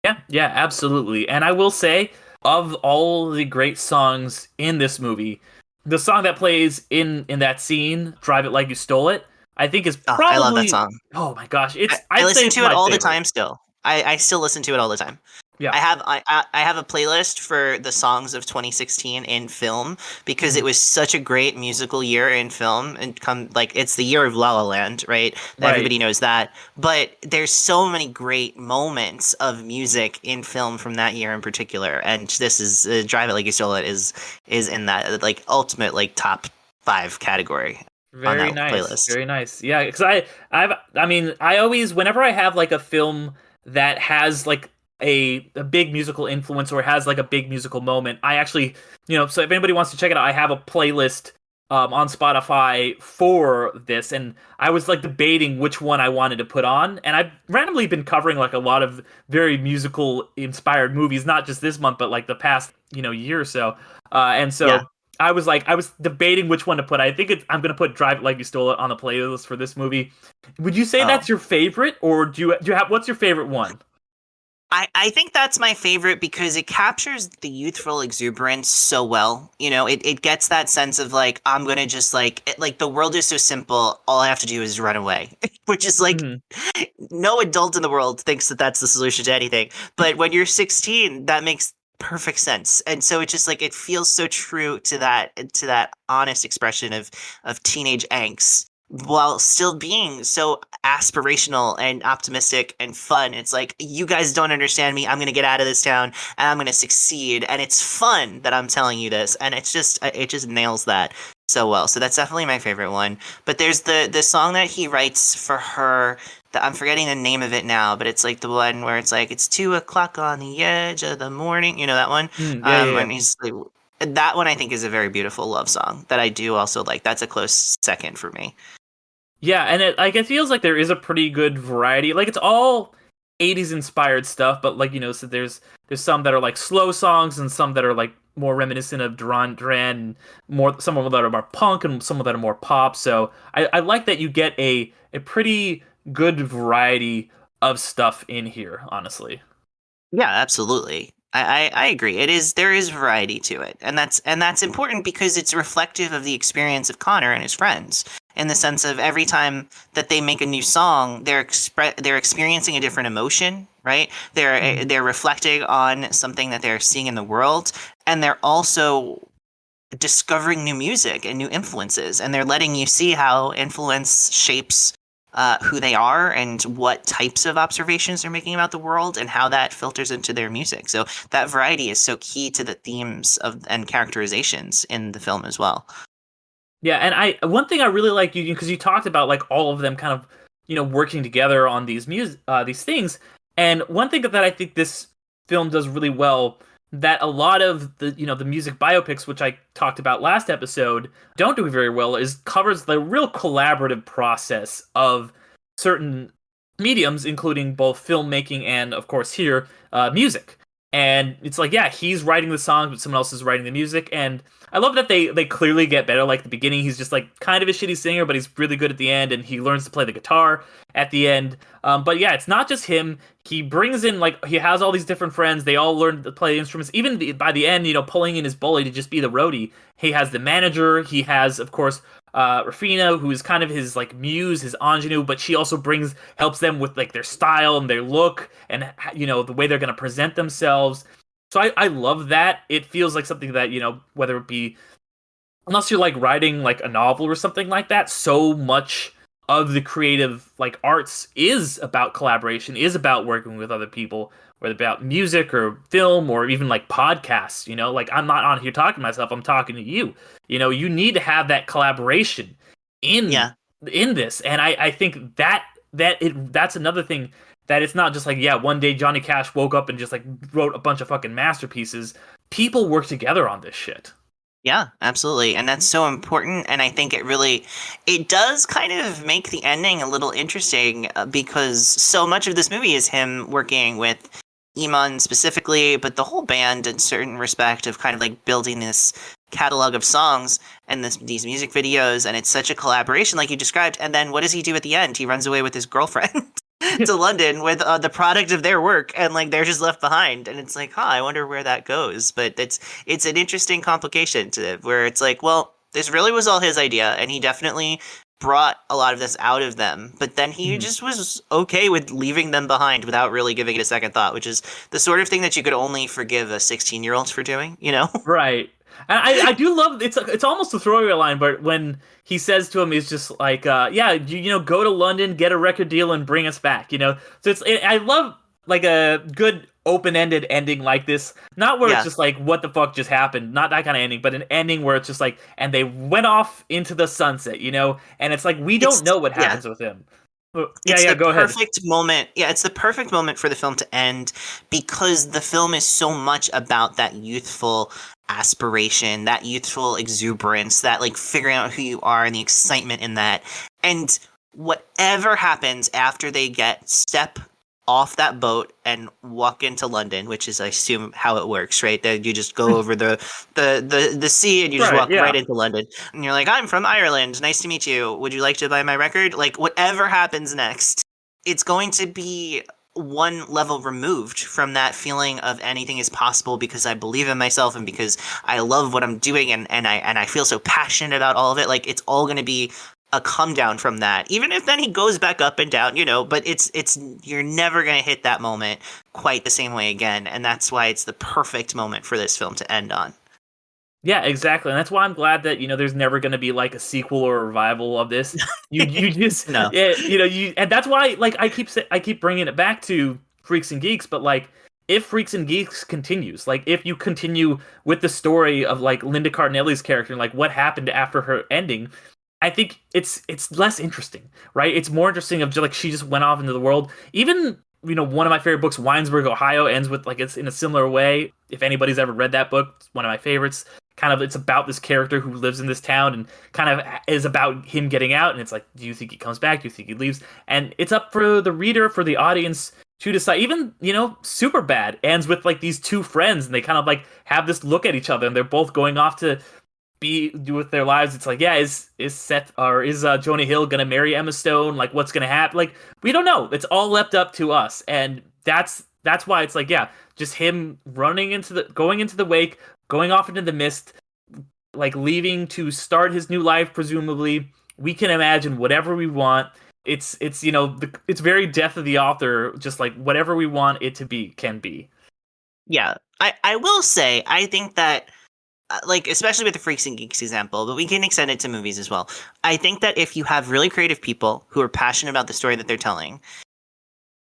Yeah, absolutely. And I will say, of all the great songs in this movie, the song that plays in that scene, "Drive It Like You Stole It," I think is probably... I love that song. Oh my gosh, I listen to it all the time still. I still listen to it all the time. Yeah. I have a playlist for the songs of 2016 in film, because it was such a great musical year in film, and it's the year of La La Land, right? Everybody knows that. But there's so many great moments of music in film from that year in particular, and this is Drive It Like You Stole It is in that, like, ultimate, like, top 5 category. Very nice. Playlist. Very nice. Yeah, because I always, whenever I have like a film that has like a big musical influence or has like a big musical moment, I actually, so if anybody wants to check it out, I have a playlist on Spotify for this, and I was like debating which one I wanted to put on, and I've randomly been covering like a lot of very musical inspired movies, not just this month, but like the past, year or so, and so. Yeah. I was debating which one to put. I think I'm going to put Drive It Like You Stole It on the playlist for this movie. Would you say that's your favorite, or do you have, what's your favorite one? I think that's my favorite because it captures the youthful exuberance so well. It gets that sense of like, I'm going to just like the world is so simple. All I have to do is run away, which is like, no adult in the world thinks that that's the solution to anything. But when you're 16, that makes perfect sense, and so it's just like, it feels so true to that honest expression of teenage angst, while still being so aspirational and optimistic and fun. It's like, you guys don't understand me. I'm gonna get out of this town and I'm gonna succeed, and it's fun that I'm telling you this, and it just nails that so well. So that's definitely my favorite one. But there's the song that he writes for her. I'm forgetting the name of it now, but it's like the one where it's like, it's 2:00 on the edge of the morning. You know that one? And he's like, that one I think is a very beautiful love song that I do also like. That's a close second for me. Yeah, and it feels like there is a pretty good variety. Like, it's all 80s inspired stuff, but like, so there's some that are like slow songs and some that are like more reminiscent of Duran Duran, and some of them that are more punk and some of them that are more pop. So I like that you get a pretty good variety of stuff in here, honestly. Yeah, absolutely. I agree. There is variety to it, and that's important because it's reflective of the experience of Connor and his friends, in the sense of every time that they make a new song, they're experiencing a different emotion, right? They're reflecting on something that they're seeing in the world, and they're also discovering new music and new influences, and they're letting you see how influence shapes who they are and what types of observations they're making about the world and how that filters into their music. So that variety is so key to the themes and characterizations in the film as well. Yeah, and one thing I really like, because you talked about like all of them kind of, working together on these things. And one thing that I think this film does really well that a lot of the the music biopics, which I talked about last episode, don't do very well, is covers the real collaborative process of certain mediums, including both filmmaking and, of course, here, music. And it's like, yeah, he's writing the songs, but someone else is writing the music. And I love that they clearly get better. Like, the beginning, he's just like kind of a shitty singer, but he's really good at the end, and he learns to play the guitar at the end. But yeah, it's not just him. He brings in, like, he has all these different friends. They all learn to play instruments. Even by the end, pulling in his bully to just be the roadie. He has the manager. He has, of course, Rafina, who is kind of his like muse, his ingenue, but she also helps them with like their style and their look and the way they're going to present themselves. So I love that. It feels like something that whether it be, unless you're like writing like a novel or something like that, so much of the creative like arts is about collaboration, is about working with other people, whether about music or film or even like podcasts. Like, I'm not on here talking to myself, I'm talking to you. You need to have that collaboration in this. And I think that's another thing, that it's not just like, yeah, one day Johnny Cash woke up and just like wrote a bunch of fucking masterpieces. People work together on this shit. Yeah, absolutely. And that's so important. And I think it does kind of make the ending a little interesting, because so much of this movie is him working with Iman specifically, but the whole band in certain respect of kind of like building this catalog of songs and these music videos. And it's such a collaboration, like you described. And then what does he do at the end? He runs away with his girlfriend to London with the product of their work, and like they're just left behind. And it's like, I wonder where that goes. But it's an interesting complication to where it's like, well, this really was all his idea, and he definitely brought a lot of this out of them, but then he just was okay with leaving them behind without really giving it a second thought, which is the sort of thing that you could only forgive a 16-year-old for doing, Right. And I do love, it's almost a throwaway line, but when he says to him, he's just like, yeah, go to London, get a record deal, and bring us back, So I love like a good open-ended ending like this, not where it's just like, what the fuck just happened, not that kind of ending, but an ending where it's just like, and they went off into the sunset, and it's like, we don't know what happens with him. Go ahead. Moment. Yeah, it's the perfect moment for the film to end, because the film is so much about that youthful aspiration, that youthful exuberance, that like figuring out who you are and the excitement in that. And whatever happens after they step off that boat and walk into London, which is, I assume, how it works, right? That you just go over the sea and you just walk right into London. And you're like, I'm from Ireland. Nice to meet you. Would you like to buy my record? Like, whatever happens next, it's going to be one level removed from that feeling of anything is possible because I believe in myself and because I love what I'm doing and I feel so passionate about all of it. Like, it's all going to be a come down from that, even if then he goes back up and down, but it's you're never going to hit that moment quite the same way again. And that's why it's the perfect moment for this film to end on. Yeah, exactly. And that's why I'm glad that, there's never going to be like a sequel or a revival of this. You just, no. And that's why, like, I keep bringing it back to Freaks and Geeks, but like, if Freaks and Geeks continues, like if you continue with the story of like Linda Cardinelli's character and like what happened after her ending, I think it's less interesting, right? It's more interesting of just like she just went off into the world. Even, one of my favorite books, Winesburg, Ohio, ends with like it's in a similar way. If anybody's ever read that book, it's one of my favorites. Kind of, it's about this character who lives in this town and kind of is about him getting out. And it's like, do you think he comes back? Do you think he leaves? And it's up for the reader, for the audience to decide. Even, Superbad ends with like these two friends and they kind of like have this look at each other and they're both going off to do with their lives. It's like, yeah, is Seth or is Jonah Hill gonna marry Emma Stone? Like, what's gonna happen? Like, we don't know. It's all left up to us, and that's why it's like, yeah, just him going into the wake, going off into the mist, like leaving to start his new life. Presumably, we can imagine whatever we want. It's it's very death of the author. Just like whatever we want it to be can be. Yeah, I will say I think that. Like, especially with the Freaks and Geeks example, but we can extend it to movies as well. I think that if you have really creative people who are passionate about the story that they're telling,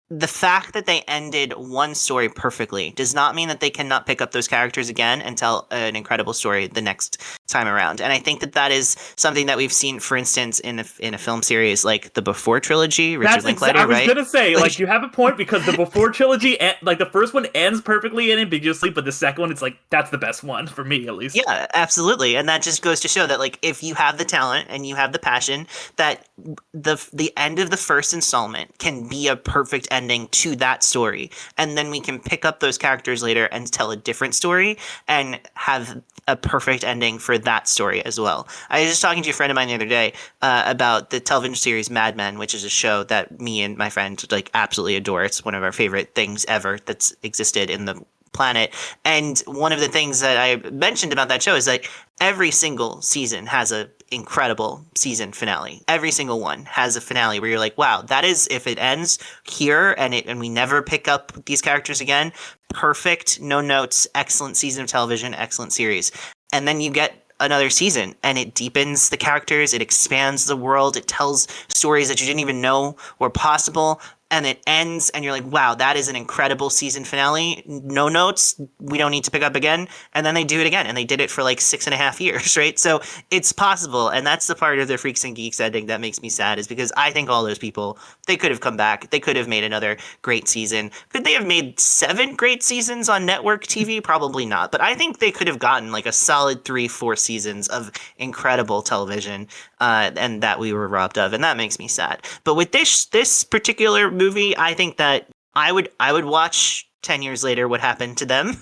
the fact that they ended one story perfectly does not mean that they cannot pick up those characters again and tell an incredible story the next time around. And I think that that is something that we've seen, for instance, in a film series like the Before trilogy, Richard Linklater, I was right? gonna say, like, you have a point, because the Before trilogy, like, the first one ends perfectly and ambiguously, but the second one, it's like, that's the best one for me, at least. Yeah, absolutely. And that just goes to show that, like, if you have the talent and you have the passion, that the end of the first installment can be a perfect ending to that story. And then we can pick up those characters later and tell a different story and have a perfect ending for that story as well. I was just talking to a friend of mine the other day about the television series Mad Men, which is a show that me and my friend, like, absolutely adore. It's one of our favorite things ever that's existed in the planet. And one of the things that I mentioned about that show is that every single season has a incredible season finale. Every single one has a finale where you're like, wow, that is, if it ends here and we never pick up these characters again, perfect, no notes, excellent season of television, excellent series. And then you get another season and it deepens the characters, it expands the world, it tells stories that you didn't even know were possible, and it ends and you're like, wow, that is an incredible season finale. No notes, we don't need to pick up again. And then they do it again, and they did it for like 6.5 years, right? So it's possible, and that's the part of the Freaks and Geeks ending that makes me sad, is because I think all those people, they could have come back, they could have made another great season. Could they have made 7 great seasons on network TV? Probably not, but I think they could have gotten like a solid 3-4 seasons of incredible television, and that we were robbed of, and that makes me sad. But with this particular movie, I think that I would watch 10 years later what happened to them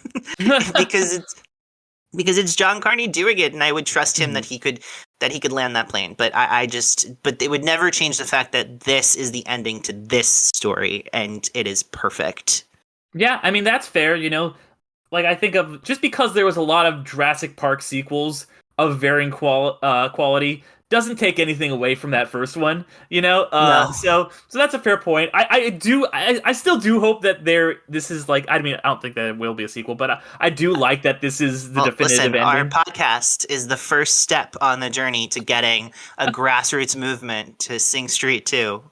because it's John Carney doing it, and I would trust him that he could land that plane. But but it would never change the fact that this is the ending to this story, and it is perfect. Yeah, I mean, that's fair, like, I think of, just because there was a lot of Jurassic Park sequels of varying quality doesn't take anything away from that first one, No. So that's a fair point. I still do hope that this is like, I mean, I don't think that it will be a sequel, but I do like that this is the definitive listen, ending. our podcast is the first step on the journey to getting a grassroots movement to Sing Street 2.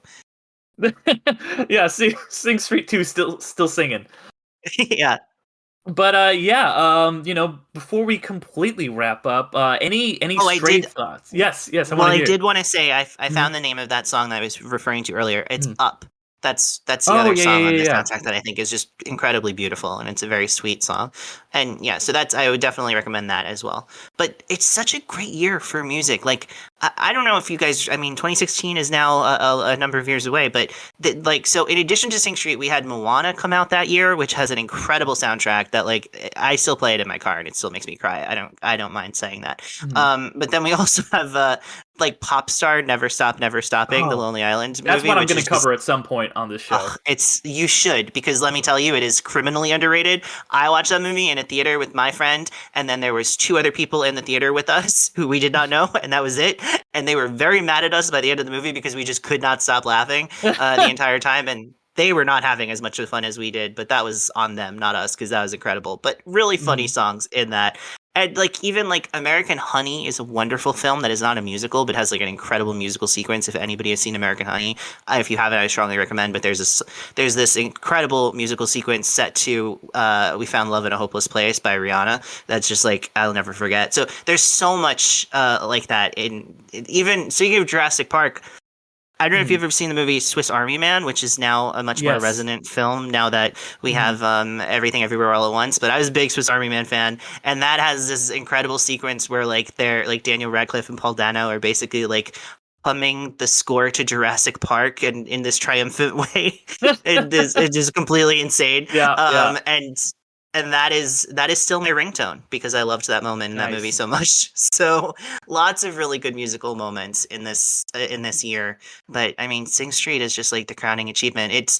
Yeah, Sing Street 2 still singing. Yeah. But before we completely wrap up, any straight thoughts? Yes, I did want to say I found the name of that song that I was referring to earlier. It's Up. That's the other song on the soundtrack that I think is just incredibly beautiful, and it's a very sweet song. And yeah, so I would definitely recommend that as well. But it's such a great year for music. Like, I don't know if you guys, I mean, 2016 is now a number of years away, but so in addition to Sing Street, we had Moana come out that year, which has an incredible soundtrack that, like, I still play it in my car and it still makes me cry. I don't mind saying that. But then we also have like Popstar, Never Stop, Never Stopping, the Lonely Island movie. That's what I'm going to cover at some point on this show. You should, because let me tell you, it is criminally underrated. I watched that movie in a theater with my friend, and then there was 2 other people in the theater with us who we did not know, and that was it. And they were very mad at us by the end of the movie because we just could not stop laughing the entire time, and they were not having as much fun as we did, but that was on them, not us, because that was incredible. But really funny songs in that. And like, even like American Honey is a wonderful film that is not a musical, but has like an incredible musical sequence. If anybody has seen American Honey, if you haven't, I strongly recommend. But there's this incredible musical sequence set to "We Found Love in a Hopeless Place" by Rihanna. That's just like, I'll never forget. So there's so much like that. Even speaking of Jurassic Park, I don't know if you've ever seen the movie Swiss Army Man, which is now a much more resonant film now that we have Everything Everywhere All at Once. But I was a big Swiss Army Man fan, and that has this incredible sequence where like Daniel Radcliffe and Paul Dano are basically like humming the score to Jurassic Park and in this triumphant way. It's just completely insane. And that is still my ringtone because I loved that moment in that movie so much. So lots of really good musical moments in this year. But I mean, Sing Street is just like the crowning achievement. It's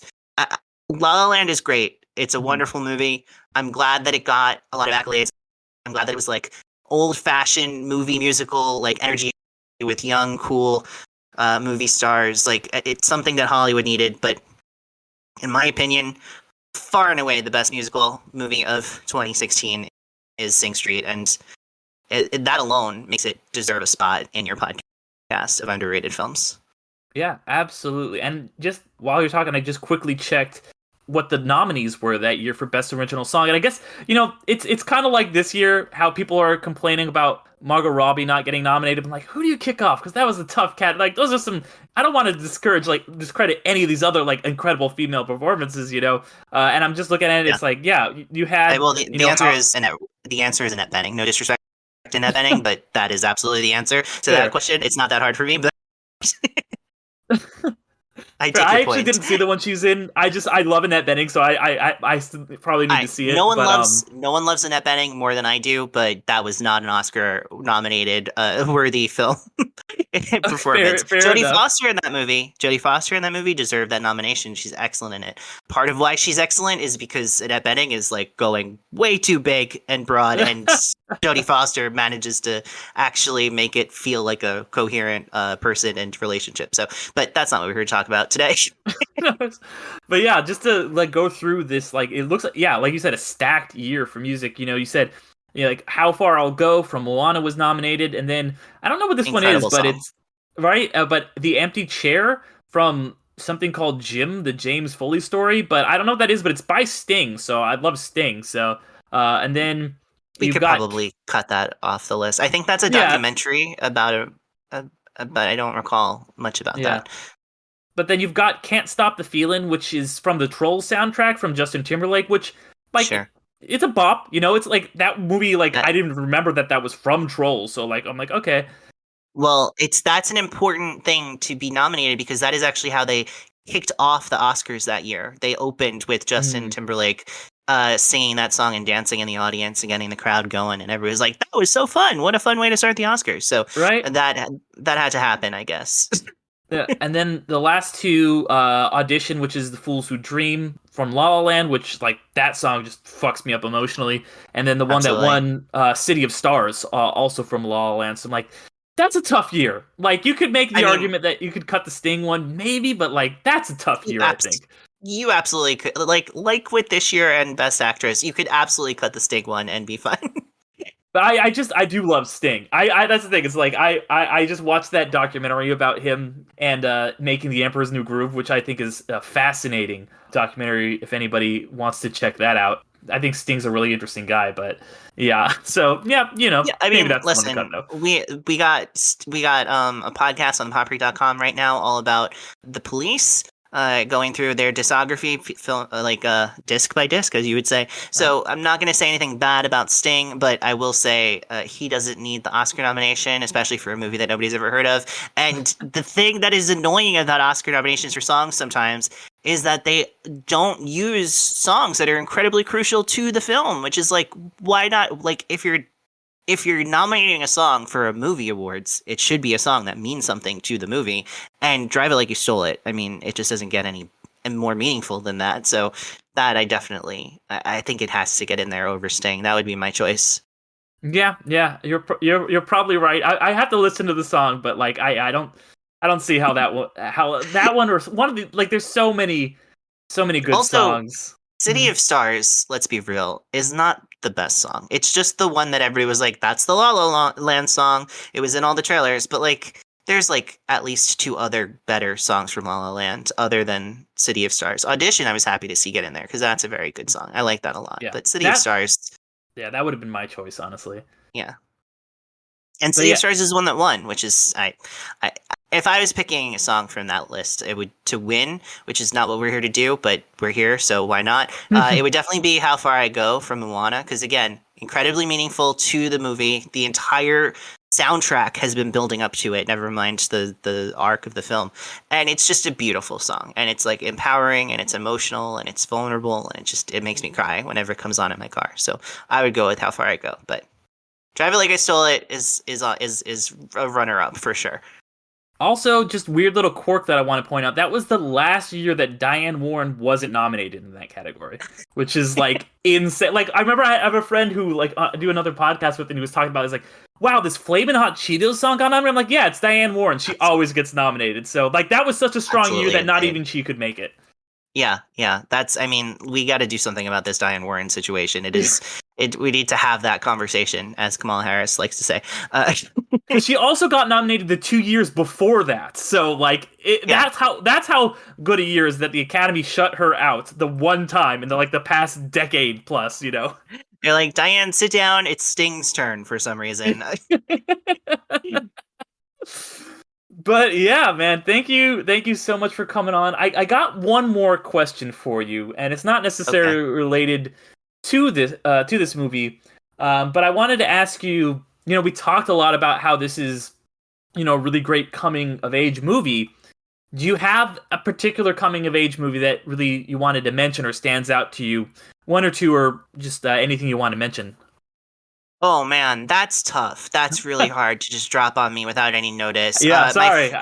La La Land is great. It's a wonderful movie. I'm glad that it got a lot of accolades. I'm glad that it was like old-fashioned movie musical like energy with young, cool movie stars. Like, it's something that Hollywood needed. But in my opinion, far and away the best musical movie of 2016 is Sing Street, and that alone makes it deserve a spot in your podcast of underrated films. Yeah, absolutely. And just while you're talking, I just quickly checked what the nominees were that year for Best Original Song. And I guess, it's kind of like this year how people are complaining about Margot Robbie not getting nominated. I'm like, who do you kick off? Because that was a tough cat. Like, those are some. I don't want to discredit any of these other like incredible female performances. And I'm just looking at it. Yeah. It's like, yeah, you had. Well, the answer is Annette Bening. No disrespect to Annette Bening, but that is absolutely the answer to that question. It's not that hard for me, but I take your I actually point. didn't see the one she's in. I love Annette Bening, so I still probably need to see it. No one loves Annette Bening more than I do, but that was not an Oscar nominated worthy film performance. Fair Jodie enough. Foster in that movie deserved that nomination. She's excellent in it. Part of why she's excellent is because Annette Bening is like going way too big and broad, and Jodie Foster manages to actually make it feel like a coherent person and relationship. So, but that's not what we're here to talk about today. But yeah, just to like go through this, like it looks like, yeah, like you said, a stacked year for music. You said, like How Far I'll Go from Moana was nominated, and then I don't know what this Incredible one is, but song. it's right. But The Empty Chair from something called Jim, the James Foley story. But I don't know what that is, but it's by Sting, so I love Sting. So and then We you've could got probably cut that off the list. I think that's a Yeah. documentary about but I don't recall much about Yeah. that. But then you've got Can't Stop the Feeling, which is from the Trolls soundtrack from Justin Timberlake, which like Sure. it's a bop. It's like that movie. Like That- I didn't remember that was from Trolls, so like I'm like, okay, Well, that's an important thing to be nominated because that is actually how they kicked off the Oscars that year. They opened with Justin Timberlake singing that song and dancing in the audience and getting the crowd going, and everybody was like, "That was so fun! What a fun way to start the Oscars!" So right. that had to happen, I guess. Yeah, and then the last two Audition, which is The Fools Who Dream from La La Land, which like that song just fucks me up emotionally, and then the one Absolutely. that won City of Stars, also from La La Land. So I'm like, that's a tough year. Like you could make the argument that you could cut the Sting one, maybe, but like that's a tough year. I think. You absolutely could, like with this year and Best Actress, you could absolutely cut the Sting one and be fine. But I do love Sting. I that's the thing. It's like I just watched that documentary about him and making the Emperor's New Groove, which I think is a fascinating documentary. If anybody wants to check that out, I think Sting's a really interesting guy. But yeah, so yeah, I mean, maybe that's listen, the one to cut, though. we got a podcast on popfreak.com right now all about the Police. Going through their discography, film disc by disc, as you would say. So I'm not going to say anything bad about Sting, but I will say he doesn't need the Oscar nomination, especially for a movie that nobody's ever heard of. And the thing that is annoying about Oscar nominations for songs sometimes is that they don't use songs that are incredibly crucial to the film, which is like, why not? Like, if you're nominating a song for a movie awards, it should be a song that means something to the movie. And Drive It Like You Stole It, I mean, it just doesn't get any more meaningful than that. So that I think it has to get in there over Sting. That would be my choice. Yeah, you're probably right. I have to listen to the song, but like I don't see how that one or one of the like. There's so many good Also, songs. City of Stars, let's be real, is not the best song. It's just the one that everybody was like, that's the La La Land song. It was in all the trailers, but like, there's like at least two other better songs from La La Land other than City of Stars. Audition, I was happy to see get in there because that's a very good song. I like that a lot. Yeah, But City of Stars, yeah, that would have been my choice, honestly. yeah. And City of Stars is one that won, which is if I was picking a song from that list, it would to win, which is not what we're here to do, but we're here, so why not? It would definitely be How Far I Go from Moana, because again, incredibly meaningful to the movie. The entire soundtrack has been building up to it, never mind the arc of the film. And it's just a beautiful song. And it's like empowering and it's emotional and it's vulnerable and it makes me cry whenever it comes on in my car. So I would go with How Far I Go. But Drive It Like I Stole It is a runner up for sure. Also, just weird little quirk that I want to point out. That was the last year that Diane Warren wasn't nominated in that category, which is like insane. Like I remember I have a friend who like do another podcast with, and he was talking about. He's like, "Wow, this Flamin' Hot Cheetos song got nominated." I'm like, "Yeah, it's Diane Warren. She always gets nominated." So like that was such a strong year that not even she could make it. Yeah. I mean, we got to do something about this Diane Warren situation. We need to have that conversation, as Kamala Harris likes to say. Because she also got nominated the 2 years before that, so like that's how good a year is that the Academy shut her out the one time in the past decade plus. They're like, Diane, sit down. It's Sting's turn for some reason. But yeah, man, thank you so much for coming on. I got one more question for you, and it's not necessarily related to this movie, but I wanted to ask you. We talked a lot about how this is, a really great coming of age movie. Do you have a particular coming of age movie that really you wanted to mention or stands out to you? One or two, or just anything you want to mention? Oh man, that's tough. That's really hard to just drop on me without any notice. Yeah, sorry.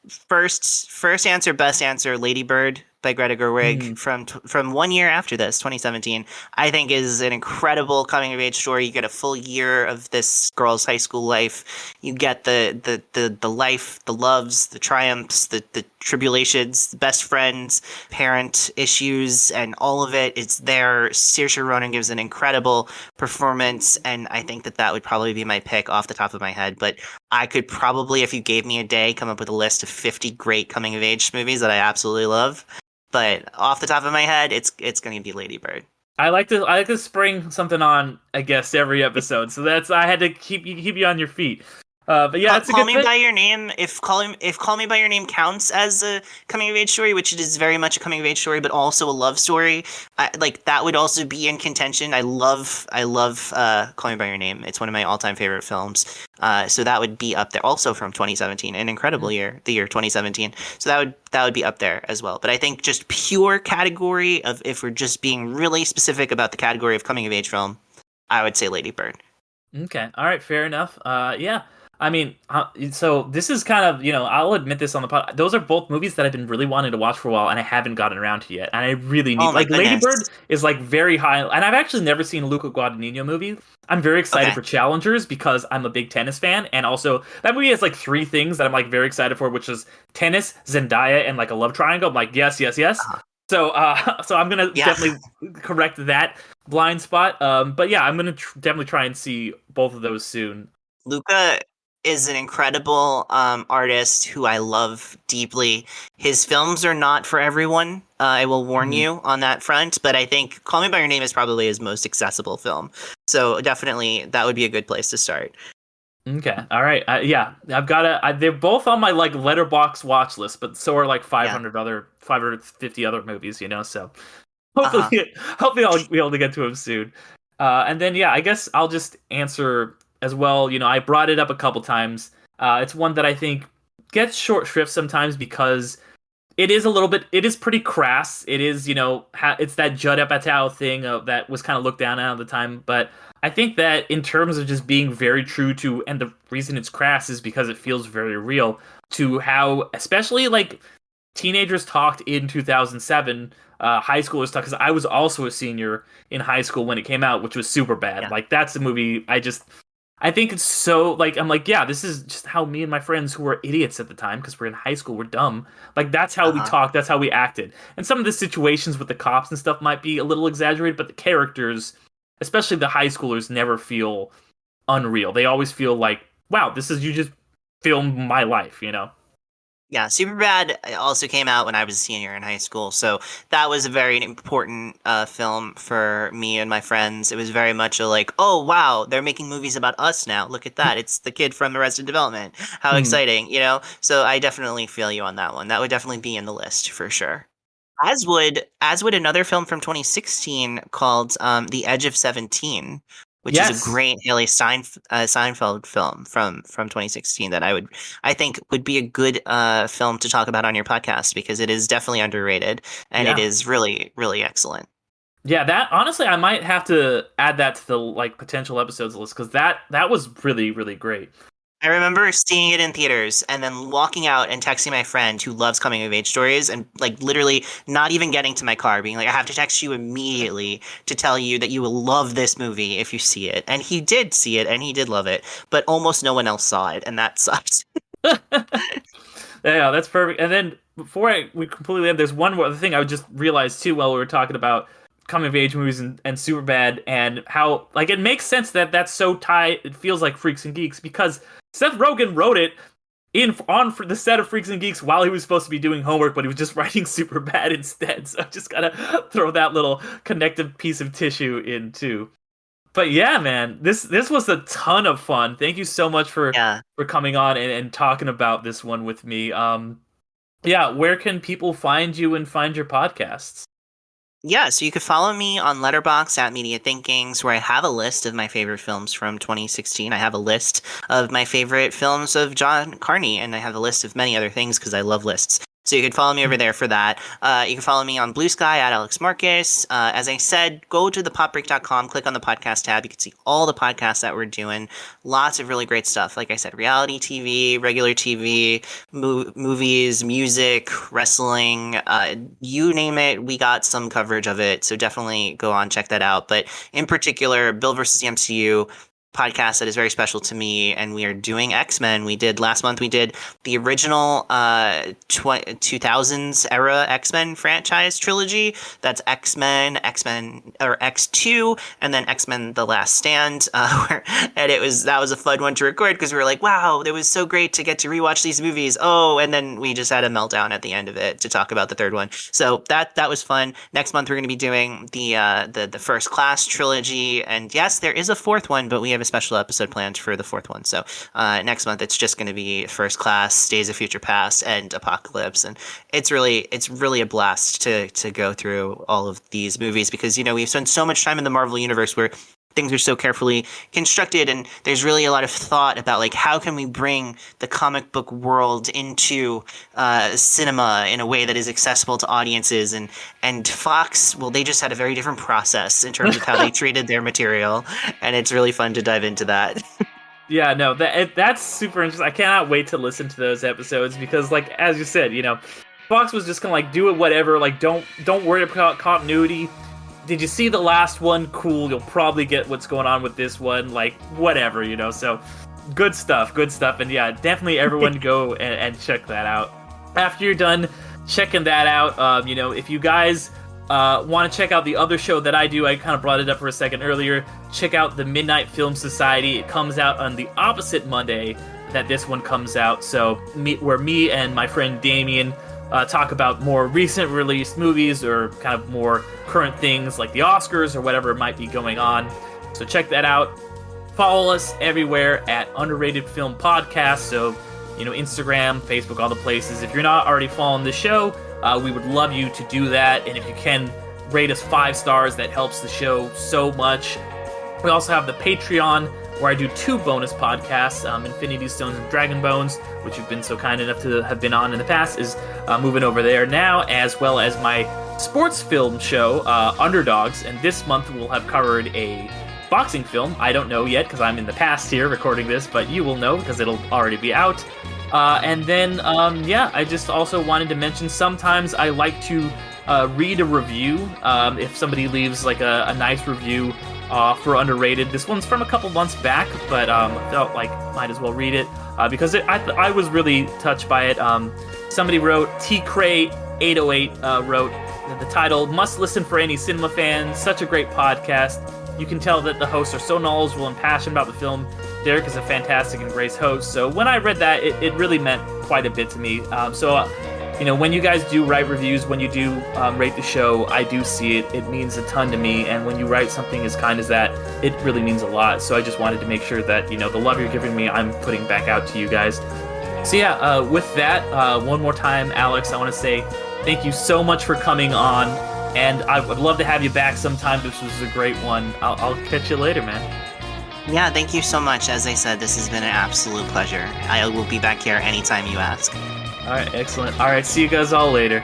First answer, best answer, Lady Bird by Greta Gerwig from 1 year after this, 2017. I think is an incredible coming of age story. You get a full year of this girl's high school life. You get the life, the loves, the triumphs, the tribulations, the best friends, parent issues, and all of it. It's there. Saoirse Ronan gives an incredible performance, and I think that would probably be my pick off the top of my head. But I could probably, if you gave me a day, come up with a list of 50 great coming of age movies that I absolutely love. But off the top of my head, it's going to be Lady Bird. I like to spring something on, I guess, every episode. So I had to keep you on your feet. But yeah, Call Me by Your Name. If Call Me by Your Name counts as a coming of age story, which it is very much a coming of age story, but also a love story, that would also be in contention. I love Call Me by Your Name. It's one of my all-time favorite films. So that would be up there. Also from 2017, an incredible year, the year 2017. So that would be up there as well. But I think just pure category of, if we're just being really specific about the category of coming of age film, I would say Lady Bird. Okay. All right. Fair enough. Yeah. I mean, so this is kind of, I'll admit this on the pod. Those are both movies that I've been really wanting to watch for a while, and I haven't gotten around to yet. And I really need, Lady Bird is very high. And I've actually never seen a Luca Guadagnino movie. I'm very excited for Challengers because I'm a big tennis fan. And also that movie has 3 things that I'm very excited for, which is tennis, Zendaya, and a love triangle. I'm like, yes. Uh-huh. So I'm going to definitely correct that blind spot. But yeah, I'm going to definitely try and see both of those soon. Luca is an incredible artist who I love deeply. His films are not for everyone. I will warn you on that front, but I think Call Me by Your Name is probably his most accessible film. So definitely that would be a good place to start. Okay. All right. Yeah, I've got they're both on my Letterboxd watch list, but so are 550 other movies, so hopefully I'll be able to get to them soon. And then, yeah, I guess I'll just answer as well. I brought it up a couple times. It's one that I think gets short shrift sometimes because it is pretty crass. It is, it's that Judd Apatow thing that was kind of looked down at the time. But I think that in terms of just being very true to, and the reason it's crass is because it feels very real to how, especially teenagers talked in 2007, high schoolers talked, because I was also a senior in high school when it came out, which was super bad. Yeah. That's a movie I think it's so, I'm yeah, this is just how me and my friends who were idiots at the time, because we're in high school, we're dumb. That's how we talked, that's how we acted. And some of the situations with the cops and stuff might be a little exaggerated, but the characters, especially the high schoolers, never feel unreal. They always feel wow, you just filmed my life, Yeah, Superbad also came out when I was a senior in high school, so that was a very important film for me and my friends. It was very much oh wow, they're making movies about us now. Look at that, it's the kid from Arrested Development. How exciting, So I definitely feel you on that one. That would definitely be in the list for sure. As would another film from 2016 called The Edge of 17. Which is a great Haley Seinfeld film from 2016 that I think would be a good film to talk about on your podcast, because it is definitely underrated and it is really, really excellent. Yeah, that honestly, I might have to add that to the potential episodes list, because that was really, really great. I remember seeing it in theaters and then walking out and texting my friend who loves coming of age stories and literally not even getting to my car, being I have to text you immediately to tell you that you will love this movie if you see it. And he did see it and he did love it, but almost no one else saw it, and that sucked. Yeah, that's perfect. And then before we completely end, there's one more thing I would just realize too while we were talking about coming of age movies and Superbad, and how like it makes sense that that's so tied. It feels like Freaks and Geeks because Seth Rogen wrote it on the set of Freaks and Geeks while he was supposed to be doing homework, but he was just writing Superbad instead. So I just gotta throw that little connective piece of tissue in too. But yeah, man, this was a ton of fun. Thank you so much for coming on and talking about this one with me. Yeah, where can people find you and find your podcasts? Yeah, so you can follow me on Letterboxd at Media Thinkings, where I have a list of my favorite films from 2016. I have a list of my favorite films of John Carney, and I have a list of many other things because I love lists. So you can follow me over there for that. You can follow me on Blue Sky at Alex Marcus. As I said, go to thepopbreak.com, click on the podcast tab. You can see all the podcasts that we're doing. Lots of really great stuff. Like I said, reality TV, regular TV, movies, music, wrestling, you name it. We got some coverage of it. So definitely go on, check that out. But in particular, Bill versus the MCU podcast that is very special to me, and we are doing X-Men. Last month we did the original 2000s era X-Men franchise trilogy. That's X-Men or X2, and then X-Men The Last Stand. And that was a fun one to record because we were like, wow, it was so great to get to rewatch these movies. Oh, and then we just had a meltdown at the end of it to talk about the third one. So that was fun. Next month we're going to be doing the First Class trilogy, and yes, there is a fourth one, but we have a special episode planned for the fourth one. So next month it's just going to be First Class, Days of Future Past, and Apocalypse, and it's really a blast to go through all of these movies because we've spent so much time in the Marvel universe where things are so carefully constructed, and there's really a lot of thought about like how can we bring the comic book world into cinema in a way that is accessible to audiences, and Fox, well, they just had a very different process in terms of how they treated their material, and it's really fun to dive into that. Yeah, no, that's super interesting. I cannot wait to listen to those episodes because, like, as you said, Fox was just gonna like do it whatever, like don't worry about continuity. Did you see the last one? Cool. You'll probably get what's going on with this one. Like, whatever, So, good stuff. And yeah, definitely everyone go and check that out. After you're done checking that out, if you guys want to check out the other show that I do, I kind of brought it up for a second earlier. Check out the Midnight Film Society. It comes out on the opposite Monday that this one comes out. So, where me and my friend Damien talk about more recent released movies or kind of more current things like the Oscars or whatever might be going on. So check that out. Follow us everywhere at Underrated Film Podcast. So, Instagram, Facebook, all the places. If you're not already following the show, we would love you to do that. And if you can, rate us 5 stars. That helps the show so much. We also have the Patreon, where I do 2 bonus podcasts, Infinity Stones and Dragon Bones, which you've been so kind enough to have been on in the past, is moving over there now, as well as my sports film show, Underdogs, and this month we'll have covered a boxing film. I don't know yet, because I'm in the past here recording this, but you will know, because it'll already be out. And then, I just also wanted to mention, sometimes I like to read a review, if somebody leaves like a nice review for Underrated. This one's from a couple months back, but I felt like might as well read it because I was really touched by it. Somebody wrote, T-Cray808 wrote, the title, must listen for any cinema fans, such a great podcast. You can tell that the hosts are so knowledgeable and passionate about the film. Derek is a fantastic and great host. So when I read that, it really meant quite a bit to me. When you guys do write reviews, when you do rate the show, I do see it. It means a ton to me. And when you write something as kind as that, it really means a lot. So I just wanted to make sure that, the love you're giving me, I'm putting back out to you guys. So yeah, with that, one more time, Alex, I want to say thank you so much for coming on. And I would love to have you back sometime. This was a great one. I'll catch you later, man. Yeah, thank you so much. As I said, this has been an absolute pleasure. I will be back here anytime you ask. All right, excellent. All right, see you guys all later.